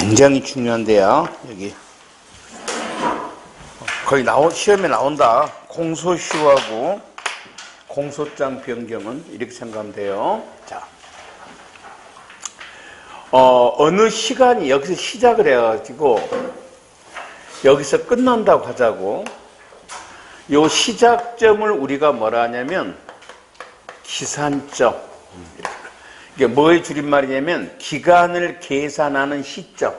굉장히 중요한데요. 여기 거의 시험에 나온다. 공소시효하고 공소장 변경은 이렇게 생각하면 돼요. 자, 어느 시간이 여기서 시작을 해가지고 여기서 끝난다고 하자고. 요 시작점을 우리가 뭐라 하냐면 기산점. 이게 뭐의 줄임말이냐면 기간을 계산하는 시점.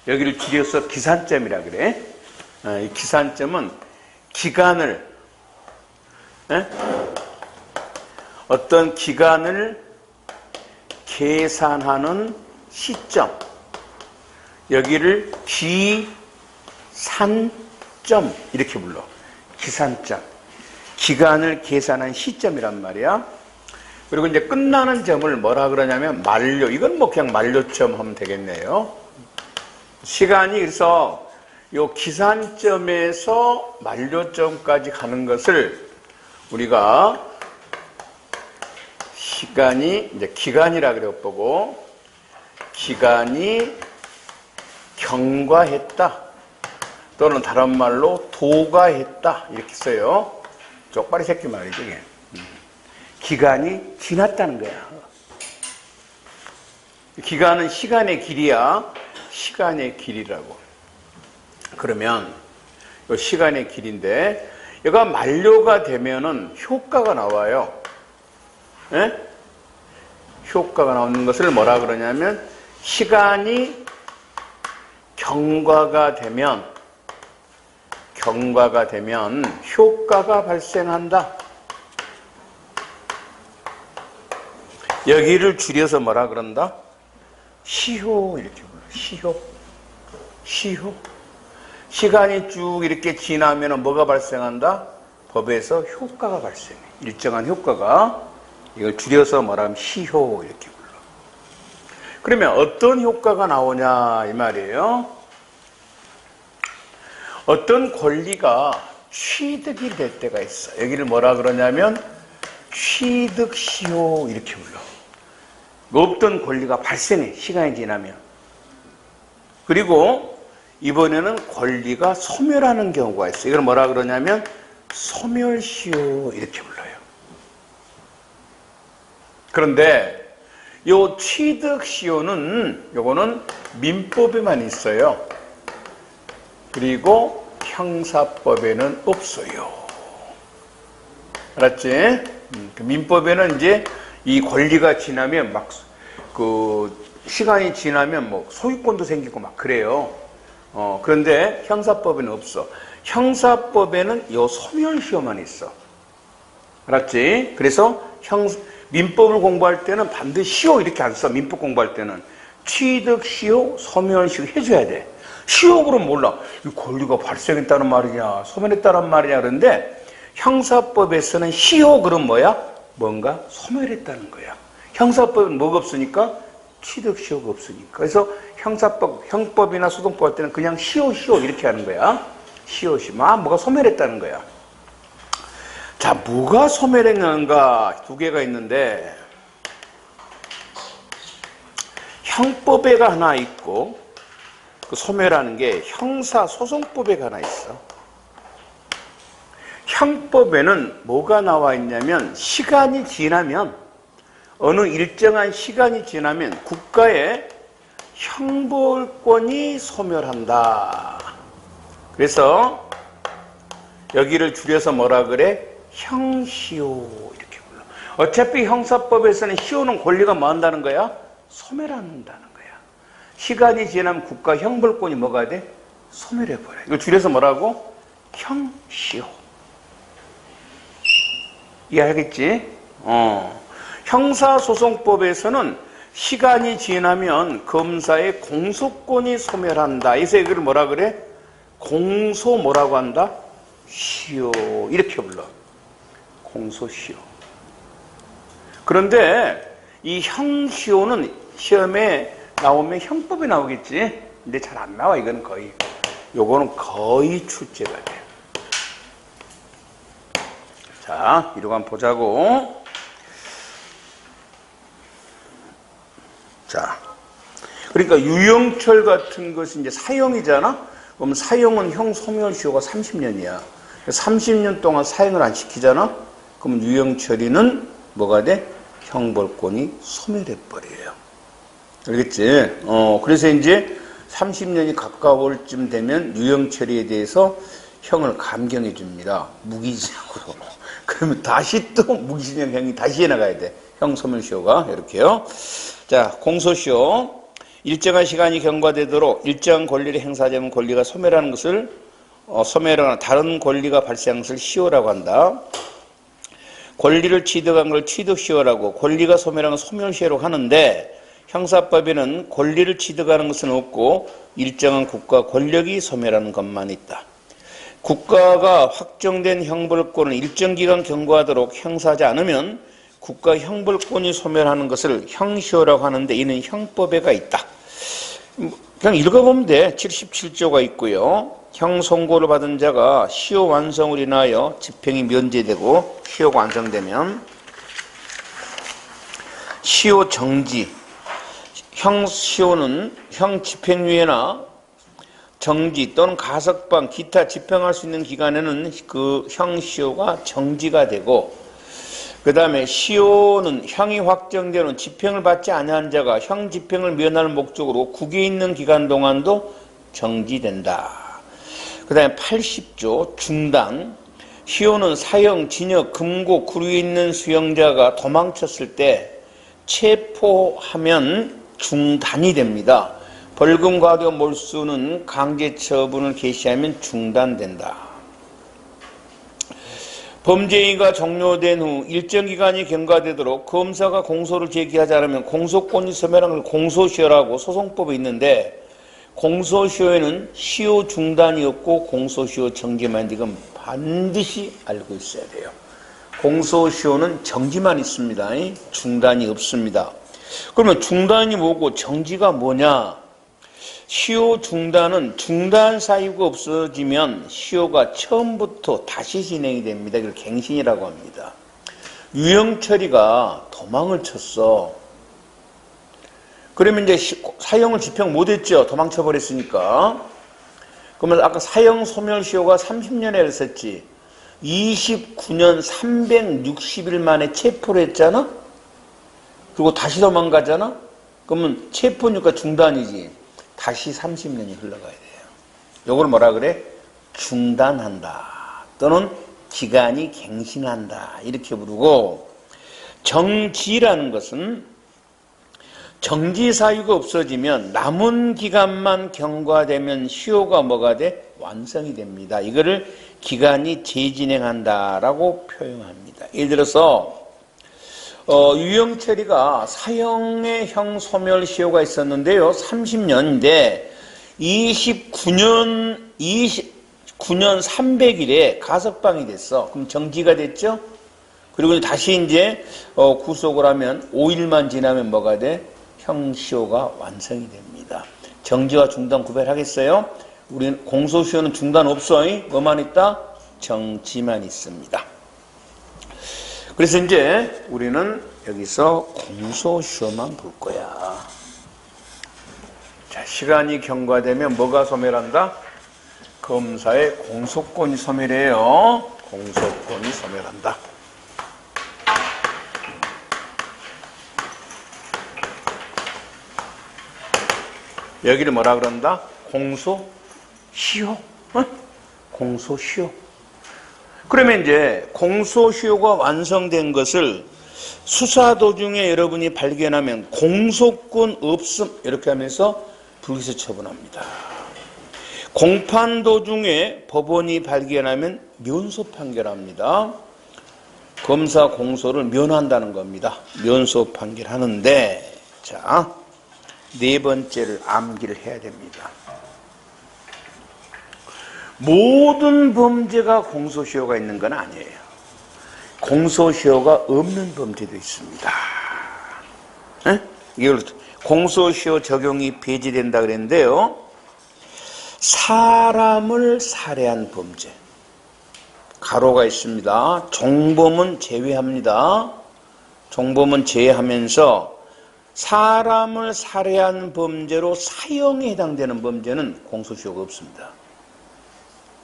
여기를 줄여서 기산점이라 그래. 이 기산점은 기간을 어떤 기간을 계산하는 시점. 여기를 기산점 이렇게 불러. 기산점. 기간을 계산한 시점이란 말이야. 그리고 이제 끝나는 점을 뭐라 그러냐면 만료. 이건 뭐 그냥 만료점 하면 되겠네요. 시간이 그래서 요 기산점에서 만료점까지 가는 것을 우리가 시간이 이제 기간이라 그래 보고 기간이 경과했다 또는 다른 말로 도과했다 이렇게 써요. 쪽발이 새끼 말이죠. 이게. 기간이 지났다는 거야. 기간은 시간의 길이야. 시간의 길이라고. 그러면 이 시간의 길인데 얘가 만료가 되면은 효과가 나와요. 예? 효과가 나오는 것을 뭐라 그러냐면 시간이 경과가 되면 효과가 발생한다. 여기를 줄여서 뭐라 그런다? 시효 이렇게 불러. 시효. 시간이 쭉 이렇게 지나면 뭐가 발생한다? 법에서 효과가 발생해. 일정한 효과가. 이걸 줄여서 말하면 시효 이렇게 불러. 그러면 어떤 효과가 나오냐 이 말이에요. 어떤 권리가 취득이 될 때가 있어. 여기를 뭐라 그러냐면 취득시효 이렇게 불러. 없던 권리가 발생해. 시간이 지나면. 그리고 이번에는 권리가 소멸하는 경우가 있어. 이걸 뭐라 그러냐면 소멸시효 이렇게 불러요. 그런데 요 취득시효는 요거는 민법에만 있어요. 그리고 형사법에는 없어요. 알았지? 민법에는 이제 이 권리가 지나면 막 시간이 지나면 뭐 소유권도 생기고 막 그래요. 그런데 형사법에는 없어. 형사법에는 요 소멸시효만 있어. 알았지? 그래서 민법을 공부할 때는 반드시 시효 이렇게 안 써. 민법 공부할 때는 취득시효, 소멸시효 해줘야 돼. 시효 그럼 몰라. 이 권리가 발생했다는 말이냐, 소멸했다는 말이냐 그런데 형사법에서는 시효 그럼 뭐야? 뭔가 소멸했다는 거야. 형사법은 뭐가 없으니까? 취득시효가 없으니까. 그래서 형법이나 소송법 할 때는 그냥 시효 이렇게 하는 거야. 시효. 뭐가 소멸했다는 거야. 자, 뭐가 소멸했는가? 두 개가 있는데 형법에가 하나 있고 그 소멸하는 게 형사소송법에가 하나 있어. 형법에는 뭐가 나와 있냐면 시간이 지나면 어느 일정한 시간이 지나면 국가의 형벌권이 소멸한다. 그래서 여기를 줄여서 뭐라 그래? 형시효 이렇게 불러. 어차피 형사법에서는 시효는 권리가 뭐 한다는 거야? 소멸한다는 거야. 시간이 지나면 국가 형벌권이 뭐가 돼? 소멸해버려. 이걸 줄여서 뭐라고? 형시효. 이해하겠지? 형사소송법에서는 시간이 지나면 검사의 공소권이 소멸한다. 그래서 이걸 뭐라 그래? 공소 뭐라고 한다? 시효 이렇게 불러. 공소시효. 그런데 이 형시효는 시험에 나오면 형법에 나오겠지. 근데 잘 안 나와. 이건 거의. 요거는 거의 출제가 돼. 자, 이러고 한번 보자고. 자, 그러니까 유영철 같은 것이 이제 사형이잖아? 그럼 사형은 형 소멸시효가 30년이야. 30년 동안 사형을 안 시키잖아? 그럼 유영철이는 뭐가 돼? 형벌권이 소멸해버려요. 알겠지? 그래서 이제 30년이 가까울 쯤 되면 유영철이에 대해서 형을 감경해 줍니다. 무기징역으로. 그러면 다시 또 무기징역 형이 다시 해나가야 돼. 형 소멸시효가. 이렇게요. 자, 공소시효. 일정한 시간이 경과되도록 일정한 권리를 행사하자면 권리가 소멸하는 것을 소멸하거나 다른 권리가 발생한 것을 시효라고 한다. 권리를 취득한 걸 취득시효라고, 권리가 소멸한 걸 소멸시효라고 하는데, 형사법에는 권리를 취득하는 것은 없고 일정한 국가 권력이 소멸하는 것만 있다. 국가가 확정된 형벌권을 일정 기간 경과하도록 행사하지 않으면 국가 형벌권이 소멸하는 것을 형시효라고 하는데, 이는 형법에가 있다. 그냥 읽어보면 돼. 77조가 있고요. 형 선고를 받은 자가 시효 완성을 인하여 집행이 면제되고, 시효가 완성되면 시효 정지, 형 시효는 형 집행유예나 정지 또는 가석방, 기타 집행할 수 있는 기간에는 그 형 시효가 정지가 되고, 그 다음에 시효는 형이 확정되는 집행을 받지 아니한 자가 형 집행을 면할 목적으로 국에 있는 기간 동안도 정지된다. 그 다음에 80조 중단. 시효는 사형, 징역, 금고, 구류에 있는 수형자가 도망쳤을 때 체포하면 중단이 됩니다. 벌금, 과료, 몰수는 강제 처분을 개시하면 중단된다. 범죄가 종료된 후 일정 기간이 경과되도록 검사가 공소를 제기하지 않으면 공소권이 소멸하는 걸 공소시효라고 소송법에 있는데, 공소시효에는 시효 중단이 없고 공소시효 정지만 있는데 이건 반드시 알고 있어야 돼요. 공소시효는 정지만 있습니다. 중단이 없습니다. 그러면 중단이 뭐고 정지가 뭐냐? 시효 중단은 중단 사유가 없어지면 시효가 처음부터 다시 진행이 됩니다. 이걸 갱신이라고 합니다. 유영철이가 도망을 쳤어. 그러면 이제 사형을 집행 못했죠. 도망쳐 버렸으니까. 그러면 아까 사형 소멸시효가 30년에 했었지. 29년 360일 만에 체포를 했잖아. 그리고 다시 도망가잖아. 그러면 체포니까 중단이지. 다시 30년이 흘러가야 돼요. 요걸 뭐라 그래? 중단한다. 또는 기간이 갱신한다. 이렇게 부르고, 정지라는 것은 정지 사유가 없어지면 남은 기간만 경과되면 시효가 뭐가 돼? 완성이 됩니다. 이거를 기간이 재진행한다라고 표현합니다. 예를 들어서 유영철이가 사형의 형 소멸 시효가 있었는데요. 30년인데 29년 300일에 가석방이 됐어. 그럼 정지가 됐죠? 그리고 다시 이제 구속을 하면 5일만 지나면 뭐가 돼? 형시효가 완성이 됩니다. 정지와 중단 구별하겠어요? 우리는 공소시효는 중단 없어. 뭐만 있다? 정지만 있습니다. 그래서 이제 우리는 여기서 공소시효만 볼 거야. 자, 시간이 경과되면 뭐가 소멸한다? 검사의 공소권이 소멸해요. 공소권이 소멸한다. 여기를 뭐라 그런다? 공소시효. 공소시효. 그러면 이제 공소시효가 완성된 것을 수사 도중에 여러분이 발견하면 공소권 없음 이렇게 하면서 불기소 처분합니다. 공판 도중에 법원이 발견하면 면소 판결합니다. 검사 공소를 면한다는 겁니다. 면소 판결하는데, 자, 네 번째를 암기를 해야 됩니다. 모든 범죄가 공소시효가 있는 건 아니에요. 공소시효가 없는 범죄도 있습니다. 이걸 공소시효 적용이 배제된다 그랬는데요. 사람을 살해한 범죄. 가로가 있습니다. 종범은 제외합니다. 종범은 제외하면서 사람을 살해한 범죄로 사형에 해당되는 범죄는 공소시효가 없습니다.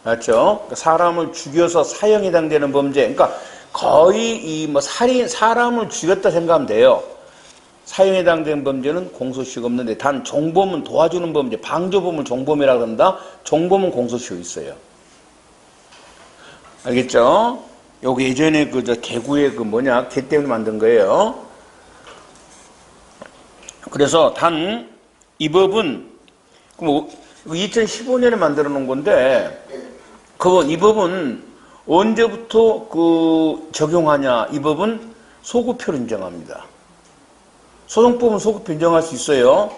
맞죠? 그러니까 사람을 죽여서 사형에 해당되는 범죄, 그러니까 거의 이 뭐 사람을 죽였다 생각하면 돼요. 사형에 해당되는 범죄는 공소시효가 없는데 단 종범은 도와주는 범죄, 방조범을 종범이라고 한다. 종범은 공소시효 있어요. 알겠죠? 요거 예전에 개구의 개 때문에 만든 거예요. 그래서 단 이 법은 2015년에 만들어 놓은 건데 이 법은 언제부터 적용하냐? 이 법은 소급표를 인정합니다. 소송법은 소급표 인정할 수 있어요.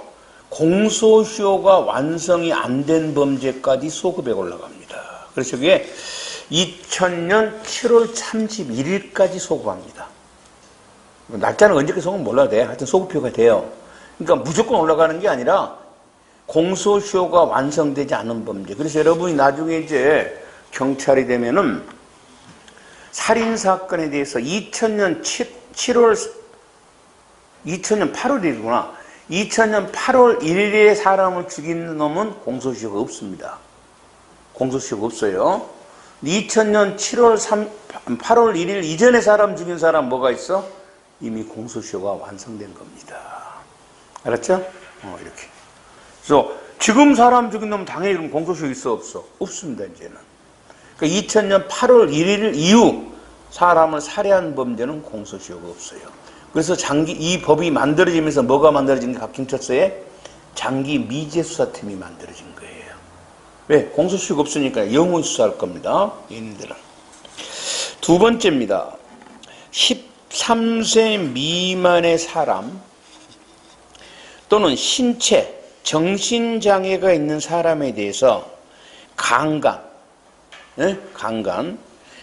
공소시효가 완성이 안 된 범죄까지 소급에 올라갑니다. 그래서 이게 2000년 7월 31일까지 소급합니다. 날짜는 언제까지 소급 몰라도 돼. 하여튼 소급표가 돼요. 그러니까 무조건 올라가는 게 아니라 공소시효가 완성되지 않은 범죄. 그래서 여러분이 나중에 이제 경찰이 되면은 살인사건에 대해서 2000년 8월이구나. 2000년 8월 1일에 사람을 죽인 놈은 공소시효가 없습니다. 공소시효가 없어요. 2000년 8월 1일 이전에 사람 죽인 사람 뭐가 있어? 이미 공소시효가 완성된 겁니다. 알았죠? 이렇게. 그래서 지금 사람 죽인 놈은 당연히 그럼 공소시효 있어 없어? 없습니다. 이제는. 그러니까 2000년 8월 1일 이후 사람을 살해한 범죄는 공소시효가 없어요. 그래서 이 법이 만들어지면서 뭐가 만들어진 게 각경찰서에 장기 미제수사팀이 만들어진 거예요. 왜? 공소시효가 없으니까 영원 수사할 겁니다. 얘네들은. 두 번째입니다. 13세 미만의 사람 또는 신체, 정신장애가 있는 사람에 대해서 강간,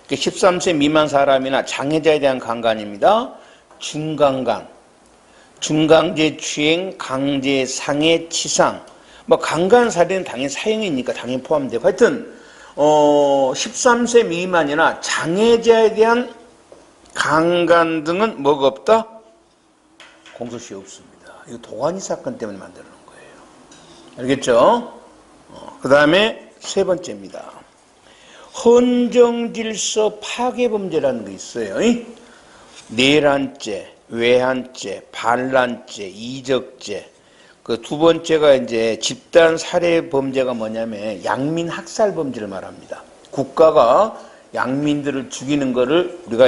13세 미만 사람이나 장애자에 대한 강간입니다. 중강간, 중강제 추행, 강제 상해, 치상. 강간 살인은 당연히 사형이니까 당연히 포함되고 하여튼 13세 미만이나 장애자에 대한 강간 등은 뭐가 없다? 공소시효 없습니다. 이거 도가니 사건 때문에 만들어 놓은 거예요. 알겠죠? 그 다음에 세 번째입니다. 헌정질서 파괴범죄라는 게 있어요. 내란죄, 외환죄, 반란죄, 이적죄. 그 두 번째가 이제 집단 살해 범죄가 뭐냐면 양민 학살 범죄를 말합니다. 국가가 양민들을 죽이는 거를 우리가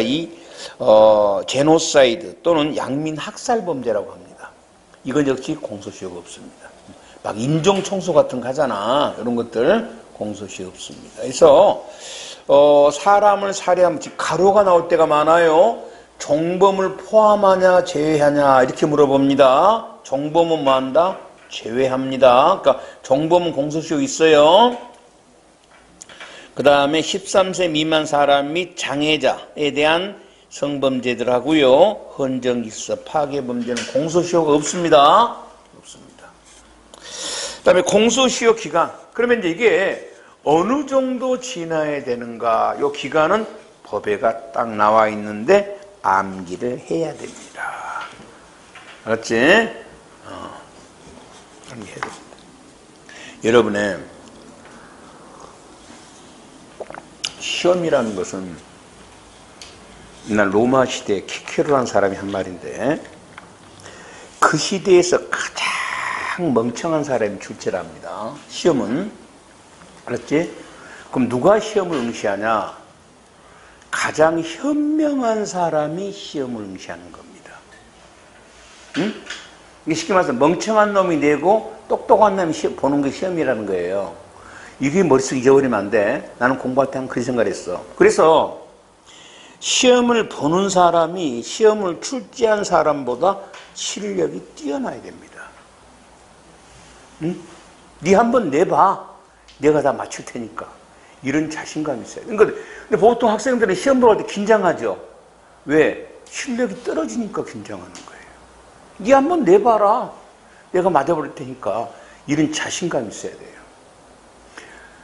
제노사이드 또는 양민 학살 범죄라고 합니다. 이건 역시 공소시효가 없습니다. 막 인종청소 같은 거 하잖아. 이런 것들 공소시효 없습니다. 그래서 사람을 살해하면 가로가 나올 때가 많아요. 종범을 포함하냐 제외하냐 이렇게 물어봅니다. 종범은 뭐 한다? 제외합니다. 그러니까 종범은 공소시효 있어요. 그 다음에 13세 미만 사람 및 장애자에 대한 성범죄들 하고요. 헌정질서 파괴범죄는 공소시효가 없습니다. 없습니다. 그 다음에 공소시효 기간. 그러면 이제 이게 어느 정도 지나야 되는가? 이 기간은 법에가 딱 나와 있는데 암기를 해야 됩니다. 알았지? 암기해야 됩니다. 여러분의 시험이라는 것은 옛날 로마 시대에 키케로라는 사람이 한 말인데 그 시대에서 가장 멍청한 사람이 출제랍니다. 시험은. 알았지? 그럼 누가 시험을 응시하냐? 가장 현명한 사람이 시험을 응시하는 겁니다. 응? 이게 쉽게 말해서 멍청한 놈이 내고 똑똑한 놈이 보는 게 시험이라는 거예요. 이게 머릿속에 잊어버리면 안 돼. 나는 공부할 때 한 그런 생각을 했어. 그래서 시험을 보는 사람이 시험을 출제한 사람보다 실력이 뛰어나야 됩니다. 응? 네 한번 내봐. 내가 다 맞출 테니까. 이런 자신감이 있어요. 그러니까 근데 보통 학생들은 시험 보러 갈 때 긴장하죠. 왜? 실력이 떨어지니까 긴장하는 거예요. 네 한번 내봐라. 내가 맞아버릴 테니까. 이런 자신감이 있어야 돼요.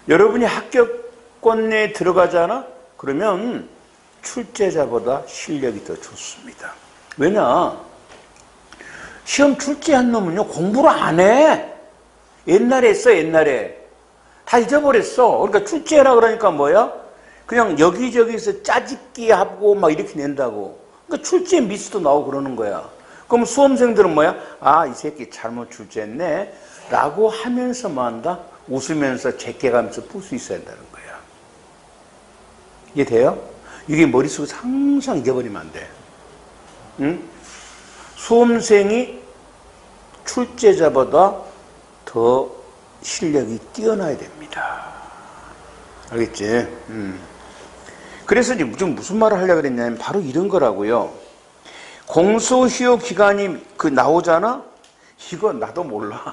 여러분이 합격권 내에 들어가잖아? 그러면 출제자보다 실력이 더 좋습니다. 왜냐? 시험 출제한 놈은요, 공부를 안 해. 옛날에 했어, 옛날에. 다 잊어버렸어. 그러니까 출제해라 그러니까 뭐야? 그냥 여기저기서 짜집기 하고 막 이렇게 낸다고. 그러니까 출제 미스도 나오고 그러는 거야. 그럼 수험생들은 뭐야? 아, 이 새끼 잘못 출제했네. 라고 하면서 뭐 한다? 웃으면서 제껴가면서 풀 수 있어야 한다는 거야. 이해돼요? 이게 머릿속에서 항상 잊어버리면 안 돼. 응? 수험생이 출제자보다 더 실력이 뛰어나야 됩니다. 알겠지? 그래서 이제 무슨 말을 하려고 그랬냐면 바로 이런 거라고요. 공소시효 기간이 나오잖아? 이거 나도 몰라.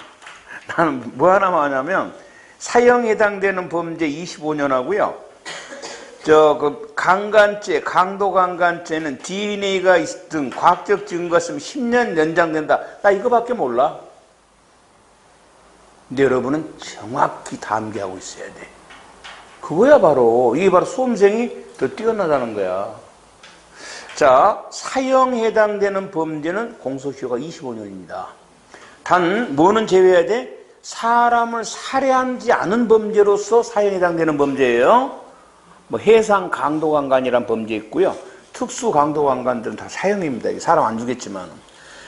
나는 뭐 하나만 하냐면 사형에 해당되는 범죄 25년 하고요. 강간죄, 강도강간죄는 DNA가 있든 과학적 증거가 있으면 10년 연장된다. 나 이거밖에 몰라. 근데 여러분은 정확히 다 암기하고 있어야 돼. 그거야 바로, 이게 바로 수험생이 더 뛰어나다는 거야. 자, 사형에 해당되는 범죄는 공소시효가 25년입니다. 단, 뭐는 제외해야 돼? 사람을 살해하지 않은 범죄로서 사형에 해당되는 범죄예요. 뭐 해상 강도강간이란 범죄 있고요. 특수 강도강간들은 다 사형입니다. 사람 안 죽였지만.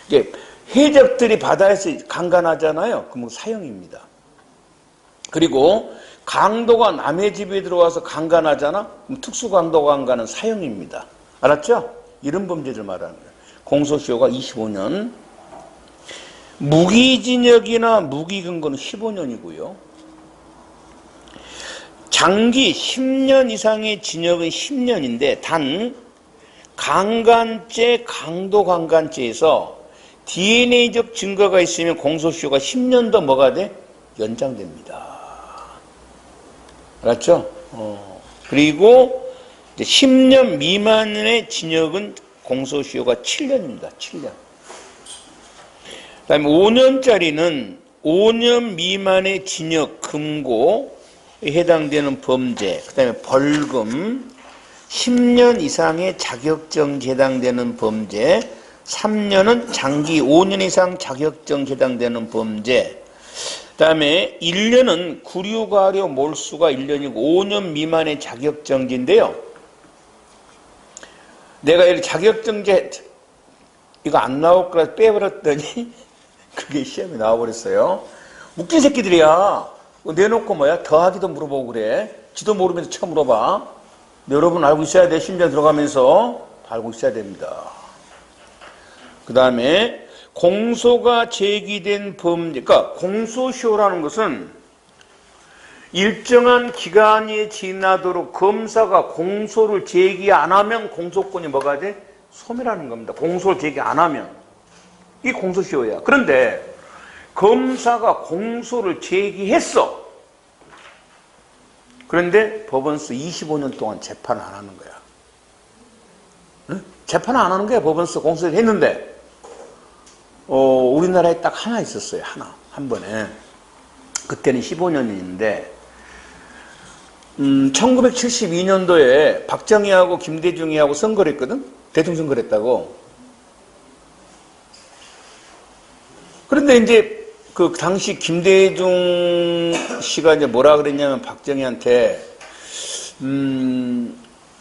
이게 해적들이 바다에서 강간하잖아요. 그럼 사형입니다. 그리고 강도가 남의 집에 들어와서 강간하잖아. 그럼 특수 강도강간은 사형입니다. 알았죠? 이런 범죄들 말하는 거예요. 공소시효가 25년. 무기징역이나 무기근거는 15년이고요. 장기 10년 이상의 징역은 10년인데 단 강간죄, 강도강간죄에서 DNA적 증거가 있으면 공소시효가 10년 더 뭐가 돼? 연장됩니다. 알았죠? 그리고 10년 미만의 징역은 공소시효가 7년입니다. 7년. 그 다음에 5년짜리는 5년 미만의 징역, 금고에 해당되는 범죄, 그 다음에 벌금, 10년 이상의 자격정지에 해당되는 범죄, 3년은 장기 5년 이상 자격정지에 해당되는 범죄, 그 다음에 1년은 구류가료 몰수가 1년이고 5년 미만의 자격정지인데요. 내가 이렇게 자격정지 이거 안 나올 거라 빼버렸더니 그게 시험에 나와버렸어요. 웃긴 새끼들이야. 내놓고 뭐야? 더하기도 물어보고 그래. 지도 모르면서 처음 물어봐. 여러분 알고 있어야 돼. 심지어 들어가면서 알고 있어야 됩니다. 그 다음에 공소가 제기된 범죄, 그러니까 공소시효라는 것은 일정한 기간이 지나도록 검사가 공소를 제기 안 하면 공소권이 뭐가 돼? 소멸하는 겁니다. 공소를 제기 안 하면. 이게 공소시효야. 그런데 검사가 공소를 제기했어. 그런데 법원서 25년 동안 재판을 안 하는 거야. 응? 재판을 안 하는 거야. 법원서 공소를 했는데 우리나라에 딱 하나 있었어요. 하나. 한 번에. 그때는 15년이었는데 1972년도에 박정희하고 김대중이하고 선거를 했거든? 대통령 선거를 했다고. 그런데 이제 그 당시 김대중 씨가 이제 뭐라 그랬냐면 박정희한테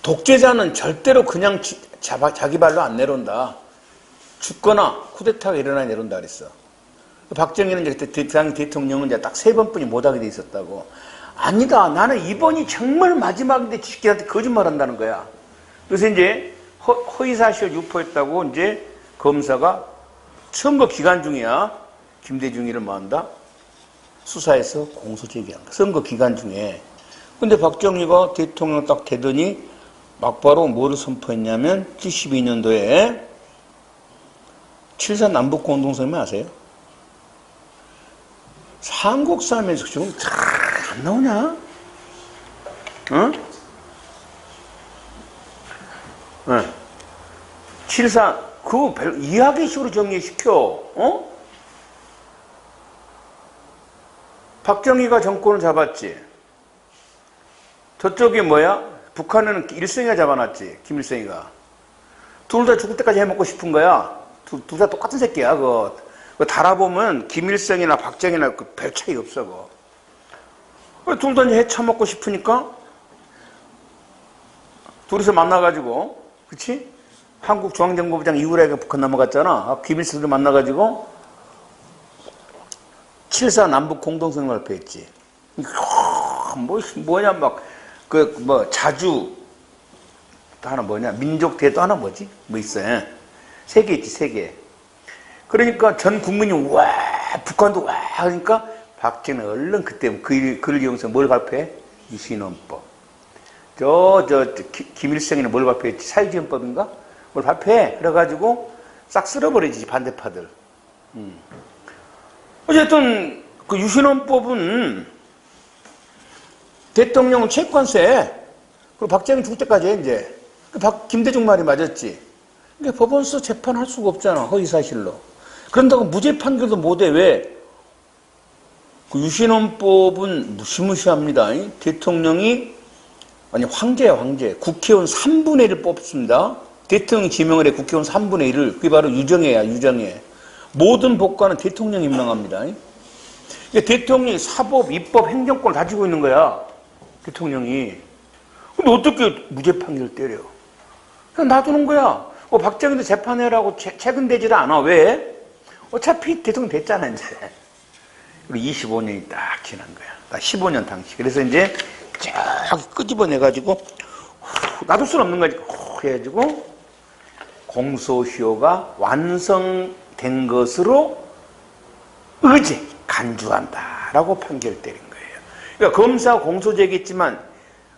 독재자는 절대로 그냥 자기 발로 안 내려온다. 죽거나 쿠데타가 일어나야 내려온다 그랬어. 박정희는 이제 그때 당 대통령은 이제 딱 3번뿐이 못하게 돼 있었다고. 아니다. 나는 이번이 정말 마지막인데 지식인한테 거짓말 한다는 거야. 그래서 이제 허위사실 유포했다고 이제 검사가 선거 기간 중이야. 김대중이를 뭐 한다? 수사해서 공소 제기한 거야. 선거 기간 중에. 근데 박정희가 대통령 딱 되더니 막바로 뭐를 선포했냐면 72년도에 7.4 남북공동성명 아세요? 삼국사면서 지금 잘 안 나오냐? 응? 네. 7.4 그거 이야기식으로 정리시켜. 박정희가 정권을 잡았지. 저쪽이 뭐야? 북한은 일성이가 잡아놨지. 김일성이가. 둘 다 죽을 때까지 해먹고 싶은 거야. 둘 다 똑같은 새끼야. 그거. 달아보면 김일성이나 박정희나 별 차이 없어. 둘 다 해 처먹고 싶으니까 둘이서 만나가지고, 그치? 한국 중앙정보부장 이후라가 북한 넘어갔잖아. 김일성도 만나가지고 7.4 남북 공동성명 발표했지. 뭐냐 자주 또 하나 뭐냐 민족대회 또 하나 뭐지? 뭐 있어요. 세 개 있지, 세 개. 그러니까 전 국민이 와 북한도 와 하니까 박정희는 얼른 그때 그를 이용해서 뭘 발표해? 유신헌법. 김일성이는 뭘 발표했지? 사회주의헌법인가? 뭘 발표해? 그래가지고 싹 쓸어버리지 반대파들. 어쨌든 그 유신헌법은 대통령은 채권세. 그리고 박정희 죽을 때까지 해, 이제. 김대중 말이 맞았지. 그러니까 법원서 재판할 수가 없잖아, 허위사실로. 그런다고 무죄 판결도 못해. 왜? 그 유신헌법은 무시무시합니다. 대통령이, 아니, 황제야, 황제. 국회의원 3분의 1을 뽑습니다. 대통령이 지명을 해, 국회의원 3분의 1을. 그게 바로 유정회야, 유정회. 모든 법관은 대통령이 임명합니다. 그러니까 대통령이 사법, 입법, 행정권을 가지고 있는 거야. 대통령이. 근데 어떻게 무죄 판결을 때려? 그냥 놔두는 거야. 박정희도 재판해라고 체근되지를 않아. 왜? 어차피 대통령 됐잖아, 이제. 그리고 25년이 딱 지난 거야. 딱 15년 당시. 그래서 이제 쫙 끄집어내가지고, 놔둘 수는 없는 거지. 해가지고, 공소시효가 완성된 것으로 의제, 간주한다라고 판결 때린 거예요. 그러니까 검사 공소 제기했지만,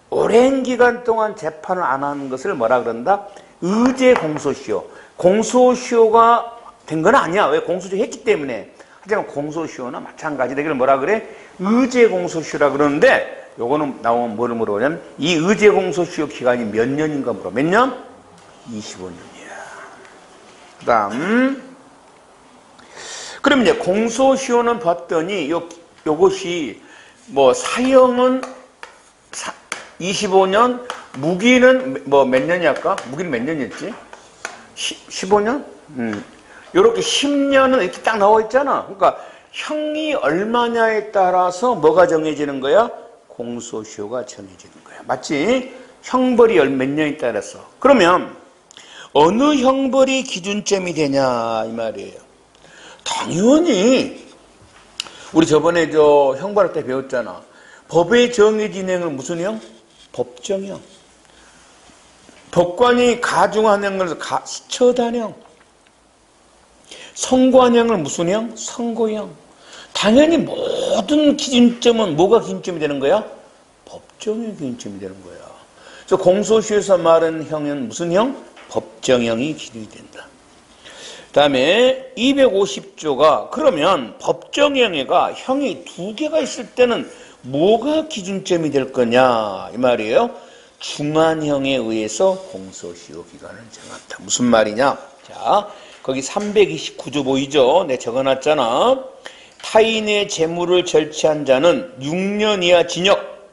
오랜 기간 동안 재판을 안 하는 것을 뭐라 그런다? 의제 공소시효. 공소시효가 된 건 아니야. 왜? 공소시효 했기 때문에. 하지만 공소시효나 마찬가지다. 이걸 뭐라 그래? 의제 공소시효라 그러는데, 요거는 나오면 뭐를 물어보냐면, 이 의제 공소시효 기간이 몇 년인가 물어. 몇 년? 25년이야. 그 다음, 그럼 이제 공소시효는 봤더니, 요것이, 사형은 25년, 무기는 몇 년이 아까? 무기는 몇 년이었지? 15년? 요렇게 10년은 이렇게 딱 나와 있잖아. 그러니까 형이 얼마냐에 따라서 뭐가 정해지는 거야? 공소시효가 정해지는 거야. 맞지? 형벌이 몇 년에 따라서. 그러면 어느 형벌이 기준점이 되냐 이 말이에요. 당연히 우리 저번에 형벌할 때 배웠잖아. 법의 정해진 행을 무슨 형? 법정형. 법관이 가중한 형을 처단형. 선고한 형을 무슨 형? 선고형. 당연히 모든 기준점은 뭐가 기준점이 되는 거야? 법정의 기준점이 되는 거야. 그래서 공소시효에서 말하는 형은 무슨 형? 법정형이 기준이 된다. 그 다음에 250조가 그러면 법정형애가 형이 두 개가 있을 때는 뭐가 기준점이 될 거냐 이 말이에요. 중한형에 의해서 공소시효 기간을 정한다. 무슨 말이냐? 자, 거기 329조 보이죠? 내가 적어놨잖아. 타인의 재물을 절취한 자는 6년 이하 징역,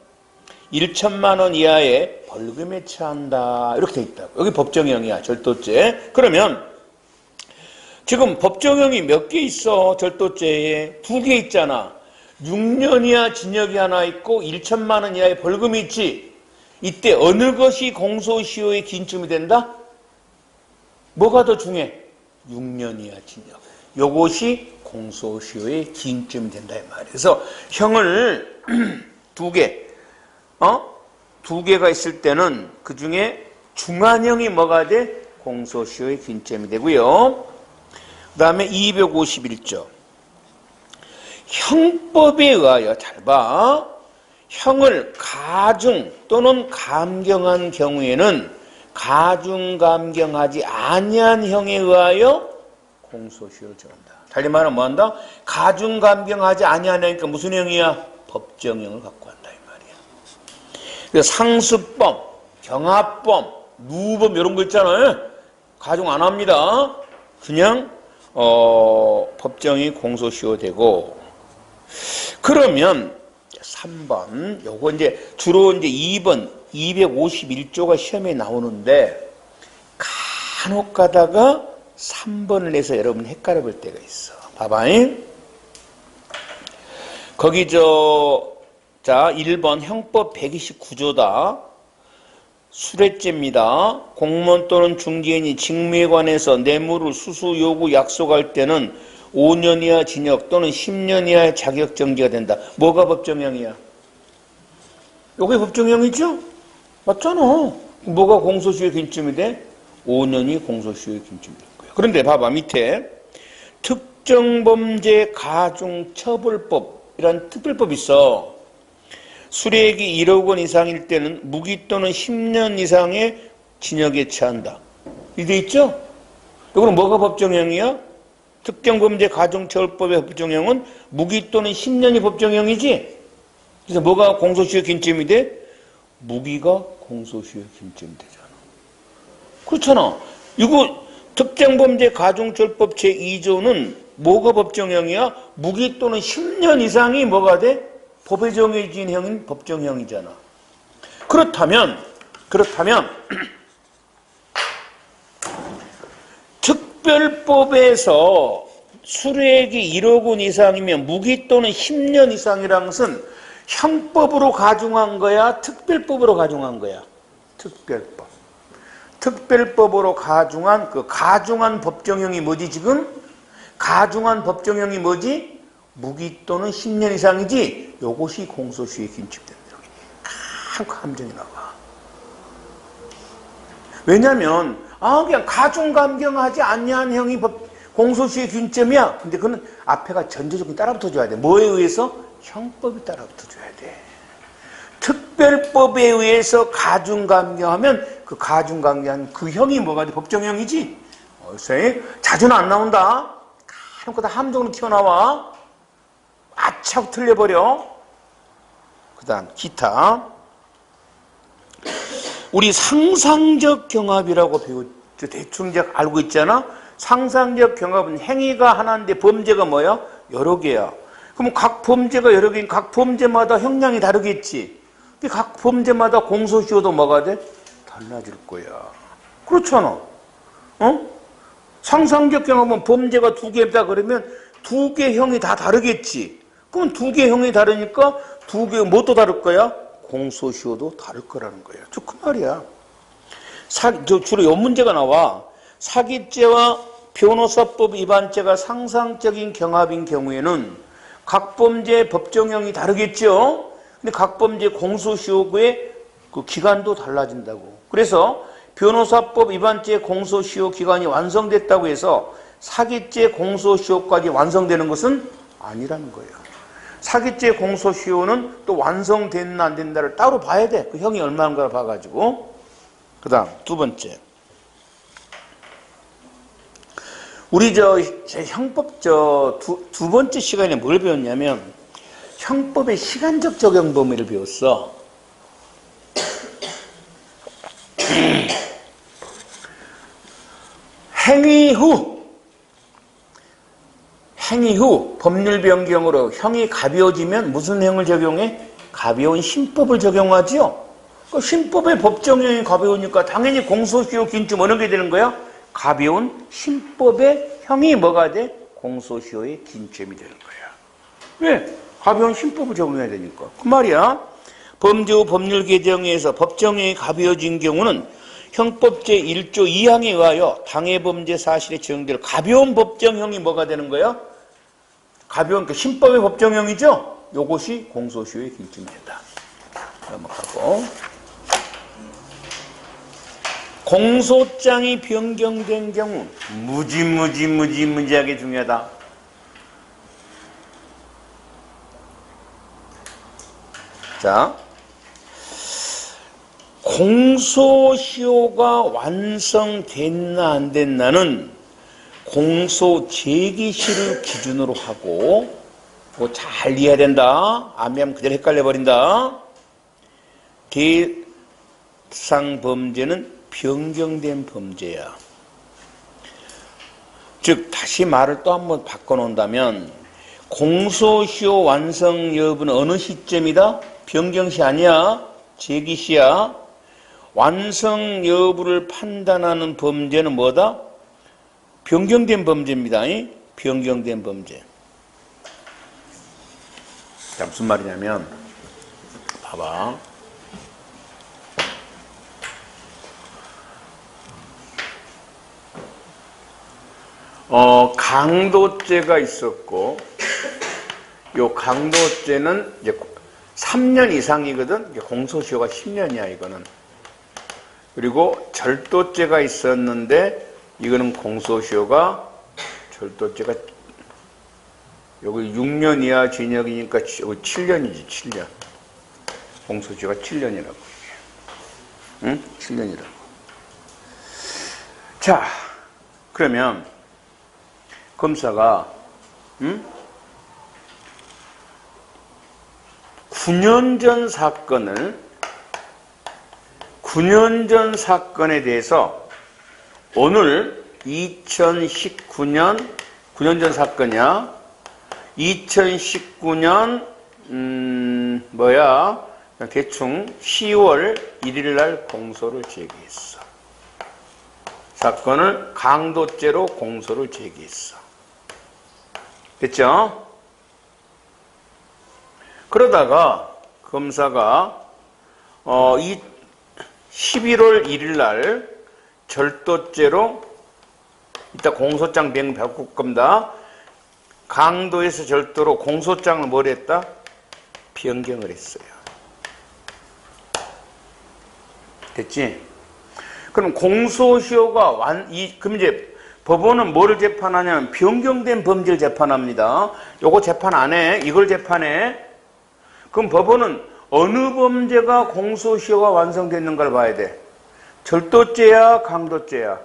1천만 원 이하의 벌금에 처한다. 이렇게 돼 있다고. 여기 법정형이야, 절도죄. 그러면 지금 법정형이 몇 개 있어? 절도죄에 2개 있잖아. 6년 이하 징역이 하나 있고 1천만 원 이하의 벌금이 있지. 이때 어느 것이 공소시효의 기준점이 된다? 뭐가 더 중요해? 6년 이하 징역. 요것이 공소시효의 기준점이 된다 이 말이에요. 그래서 형을 2개, 2개가 있을 때는 그 중에 중한형이 뭐가 돼? 공소시효의 기준점이 되고요. 그 다음에 251조. 형법에 의하여, 잘 봐. 형을 가중 또는 감경한 경우에는 가중감경하지 아니한 형에 의하여 공소시효를 정한다. 달리 말하면 뭐한다? 가중감경하지 아니하니까 무슨 형이야? 법정형을 갖고 한다 이 말이야. 그래서 상습범, 경합범, 누범 이런 거 있잖아요. 가중 안 합니다. 그냥 법정이 공소시효되고. 그러면 3번 요거 이제 주로 이제 2번 251조가 시험에 나오는데 간혹 가다가 3번을 내서 여러분 헷갈려 볼 때가 있어. 봐봐잉. 거기 자, 1번 형법 129조다. 수뢰죄입니다. 공무원 또는 중개인이 직무에 관해서 뇌물을 수수, 요구, 약속할 때는 5년 이하 징역 또는 10년 이하의 자격정지가 된다. 뭐가 법정형이야? 요게 법정형이죠? 맞잖아. 뭐가 공소시효의 기준점이 돼? 5년이 공소시효의 기준점이 될 거야. 그런데 봐봐, 밑에 특정범죄 가중처벌법이라는 특별법이 있어. 수뢰액이 1억 원 이상일 때는 무기 또는 10년 이상의 징역에 처한다. 이돼 있죠? 이거는 뭐가 법정형이야? 특정범죄 가중처벌법의 법정형은 무기 또는 10년이 법정형이지? 그래서 뭐가 공소시효 기준점이 돼? 무기가 공소시효 기준점이 되잖아. 그렇잖아. 이거 특정범죄 가중처벌법 제2조는 뭐가 법정형이야? 무기 또는 10년 이상이 뭐가 돼? 법에 정해진 형인 법정형이잖아. 그렇다면 특별법에서 수뢰액이 1억 원 이상이면 무기 또는 10년 이상이라는 것은 형법으로 가중한 거야? 특별법으로 가중한 거야? 특별법. 특별법으로 가중한 가중한 법정형이 뭐지 지금? 가중한 법정형이 뭐지? 무기 또는 10년 이상이지. 요것이 공소시효에 긴축된다. 큰 함정이 나와. 왜냐하면 그냥 가중감경하지 않냐는 형이 공소시효의 균점이야. 근데 그건 앞에가 전제조건이 따라붙어줘야 돼. 뭐에 의해서? 형법이 따라붙어줘야 돼. 특별법에 의해서 가중감경하면 그 가중감경한 그 형이 뭐가 돼? 법정형이지. 선생님 자주는 안 나온다. 간혹 다 함정으로 튀어나와. 아차고 틀려버려. 그 다음 기타. 우리 상상적 경합이라고 배웠죠. 대충 이제 알고 있잖아. 상상적 경합은 행위가 하나인데 범죄가 뭐야? 여러 개야. 그럼 각 범죄가 여러 개인 각 범죄마다 형량이 다르겠지. 각 범죄마다 공소시효도 뭐가 돼? 달라질 거야. 그렇잖아. 상상적 경합은 범죄가 2개다 그러면 2개 형이 다 다르겠지. 그럼 2개 형이 다르니까 2개 뭣도 다를 거야? 공소시효도 다를 거라는 거야. 그 말이야. 주로 이 문제가 나와. 사기죄와 변호사법 위반죄가 상상적인 경합인 경우에는 각 범죄 법정형이 다르겠죠. 근데 각 범죄 공소시효의 그 기간도 달라진다고. 그래서 변호사법 위반죄 공소시효 기간이 완성됐다고 해서 사기죄 공소시효까지 완성되는 것은 아니라는 거예요. 사기죄 공소시효는 또 완성됐나 안 된다를 따로 봐야 돼. 그 형이 얼마인가를 봐가지고. 그 다음 두 번째. 우리 형법 두 번째 시간에 뭘 배웠냐면 형법의 시간적 적용 범위를 배웠어. 행위 후 법률 변경으로 형이 가벼워지면 무슨 형을 적용해? 가벼운 신법을 적용하지요. 그 신법의 법정형이 가벼우니까 당연히 공소시효 기준점 어느 게 되는 거야? 가벼운 신법의 형이 뭐가 돼? 공소시효의 기준점이 되는 거야. 왜? 가벼운 신법을 적용해야 되니까. 그 말이야. 범죄 후 법률 개정에 의해서 법정형이 가벼워진 경우는 형법 제1조 2항에 의하여 당해범죄 사실에 적용될 가벼운 법정형이 뭐가 되는 거야? 가벼운 신법의 법정형이죠? 요것이 공소시효의 기준점이 된다. 넘어가고. 공소장이 변경된 경우 무지하게 중요하다. 자, 공소시효가 완성됐나 안 됐나는 공소 제기시를 기준으로 하고 잘 이해해야 된다. 아니면 그대로 헷갈려 버린다. 대상 범죄는 변경된 범죄야. 즉 다시 말을 또 한번 바꿔놓는다면 공소시효 완성 여부는 어느 시점이다? 변경시 아니야. 제기시야. 완성 여부를 판단하는 범죄는 뭐다? 변경된 범죄입니다. 변경된 범죄. 자, 무슨 말이냐면, 봐봐. 강도죄가 있었고, 요 강도죄는 이제 3년 이상이거든. 공소시효가 10년이야, 이거는. 그리고 절도죄가 있었는데, 이거는 공소시효가, 절도죄가, 여기 6년 이하 징역이니까 여기 7년이지, 7년. 공소시효가 7년이라고. 응? 7년이라고. 자, 그러면, 검사가, 9년 전 사건에 대해서 오늘 2019년, 9년 전 사건이야. 2019년, 대충 10월 1일 날 공소를 제기했어. 사건을 강도죄로 공소를 제기했어. 됐죠? 그러다가 검사가 이 11월 1일 날 절도죄로 이따 공소장 바꿀 겁니다. 강도에서 절도로 공소장을 뭘 했다? 변경을 했어요. 됐지? 그럼 공소시효가 그럼 이제 법원은 뭐를 재판하냐면 변경된 범죄를 재판합니다. 요거 재판 안 해. 이걸 재판해. 그럼 법원은 어느 범죄가 공소시효가 완성됐는가를 봐야 돼. 절도죄야, 강도죄야?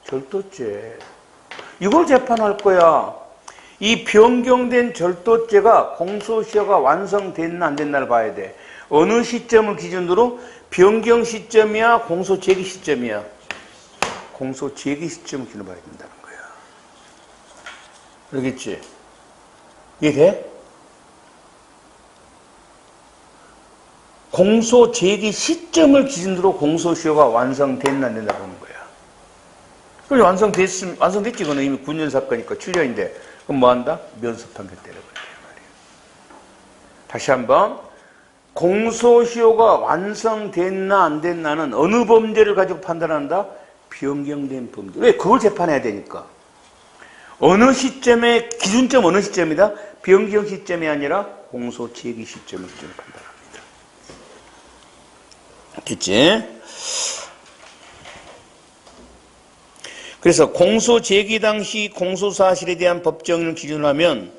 절도죄. 이걸 재판할 거야. 이 변경된 절도죄가 공소시효가 완성됐나 안 됐나를 봐야 돼. 어느 시점을 기준으로? 변경 시점이야, 공소 제기 시점이야? 공소 제기 시점을 기준으로 봐야 된다는 거야. 알겠지? 이해돼? 공소 제기 시점을 기준으로 공소시효가 완성됐나 안 됐나 보는 거야. 그럼 완성됐지. 이거는 이미 9년 사건이니까 7년인데. 그럼 뭐 한다? 면소 판결 때려버려. 다시 한번. 공소시효가 완성됐나 안 됐나는 어느 범죄를 가지고 판단한다? 변경된 범죄. 왜? 그걸 재판해야 되니까. 어느 시점에, 기준점 어느 시점이다? 변경 시점이 아니라 공소 제기 시점을 기준으로 판단합니다. 됐지? 그래서 공소 제기 당시 공소 사실에 대한 법정을 기준으로 하면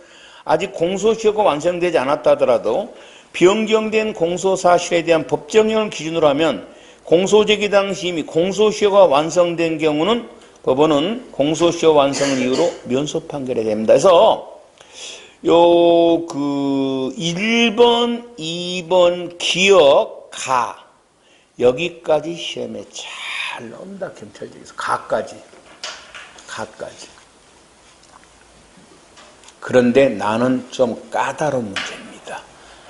아직 공소시효가 완성되지 않았다 하더라도 변경된 공소 사실에 대한 법정형을 기준으로 하면 공소 제기 당시 이미 공소시효가 완성된 경우는 법원은 공소시효 완성을 이유로 면소 판결해야 됩니다. 그래서 1번, 2번 기억, 가 여기까지 시험에 잘 나온다. 경찰직에서 가까지. 그런데 나는 좀 까다로운 문제입니다.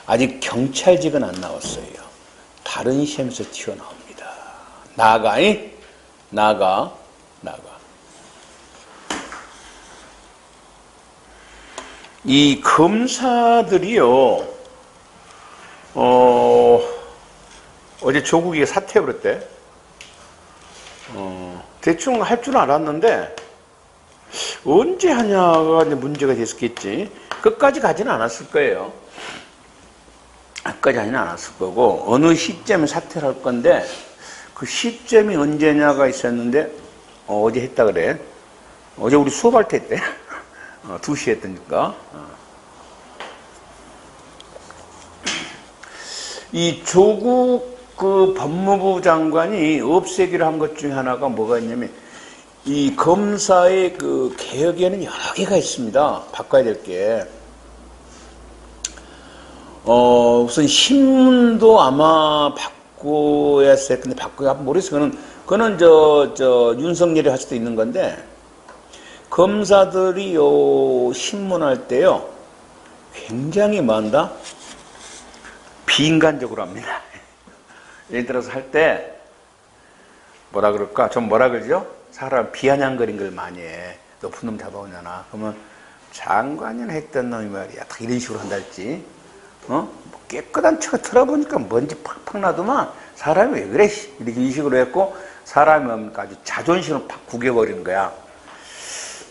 아직 경찰직은 안 나왔어요. 다른 시험에서 튀어나옵니다. 나가. 이 검사들이요, 어제 조국이가 사퇴해버렸대. 대충 할 줄 알았는데, 언제 하냐가 문제가 됐었겠지. 끝까지 가지는 않았을 거예요. 끝까지 하지는 않았을 거고, 어느 시점에 사퇴를 할 건데, 그 시점이 언제냐가 있었는데, 어제 했다 그래. 어제 우리 수업할 때 했대. 2시에 했다니까. 이 조국 법무부 장관이 없애기로 한 것 중에 하나가 뭐가 있냐면, 이 검사의 개혁에는 여러 개가 있습니다. 바꿔야 될 게. 우선 신문도 아마 바꿔야 했을 텐데, 모르겠어요. 그거는 윤석열이 할 수도 있는 건데, 검사들이 신문할 때요, 굉장히 비인간적으로 합니다. 예를 들어서 할 때, 뭐라 그럴까? 좀 뭐라 그러죠? 사람 비아냥거린 걸 많이 해. 높은 놈 잡아오냐나. 그러면 장관이나 했던 놈이 말이야. 다 이런 식으로 한달지. 뭐 깨끗한 차가 틀어보니까 먼지 팍팍 나더만 사람이 왜 그래? 이렇게 이 식으로 했고 사람이 뭡니까? 아주 자존심을 팍 구겨버리는 거야.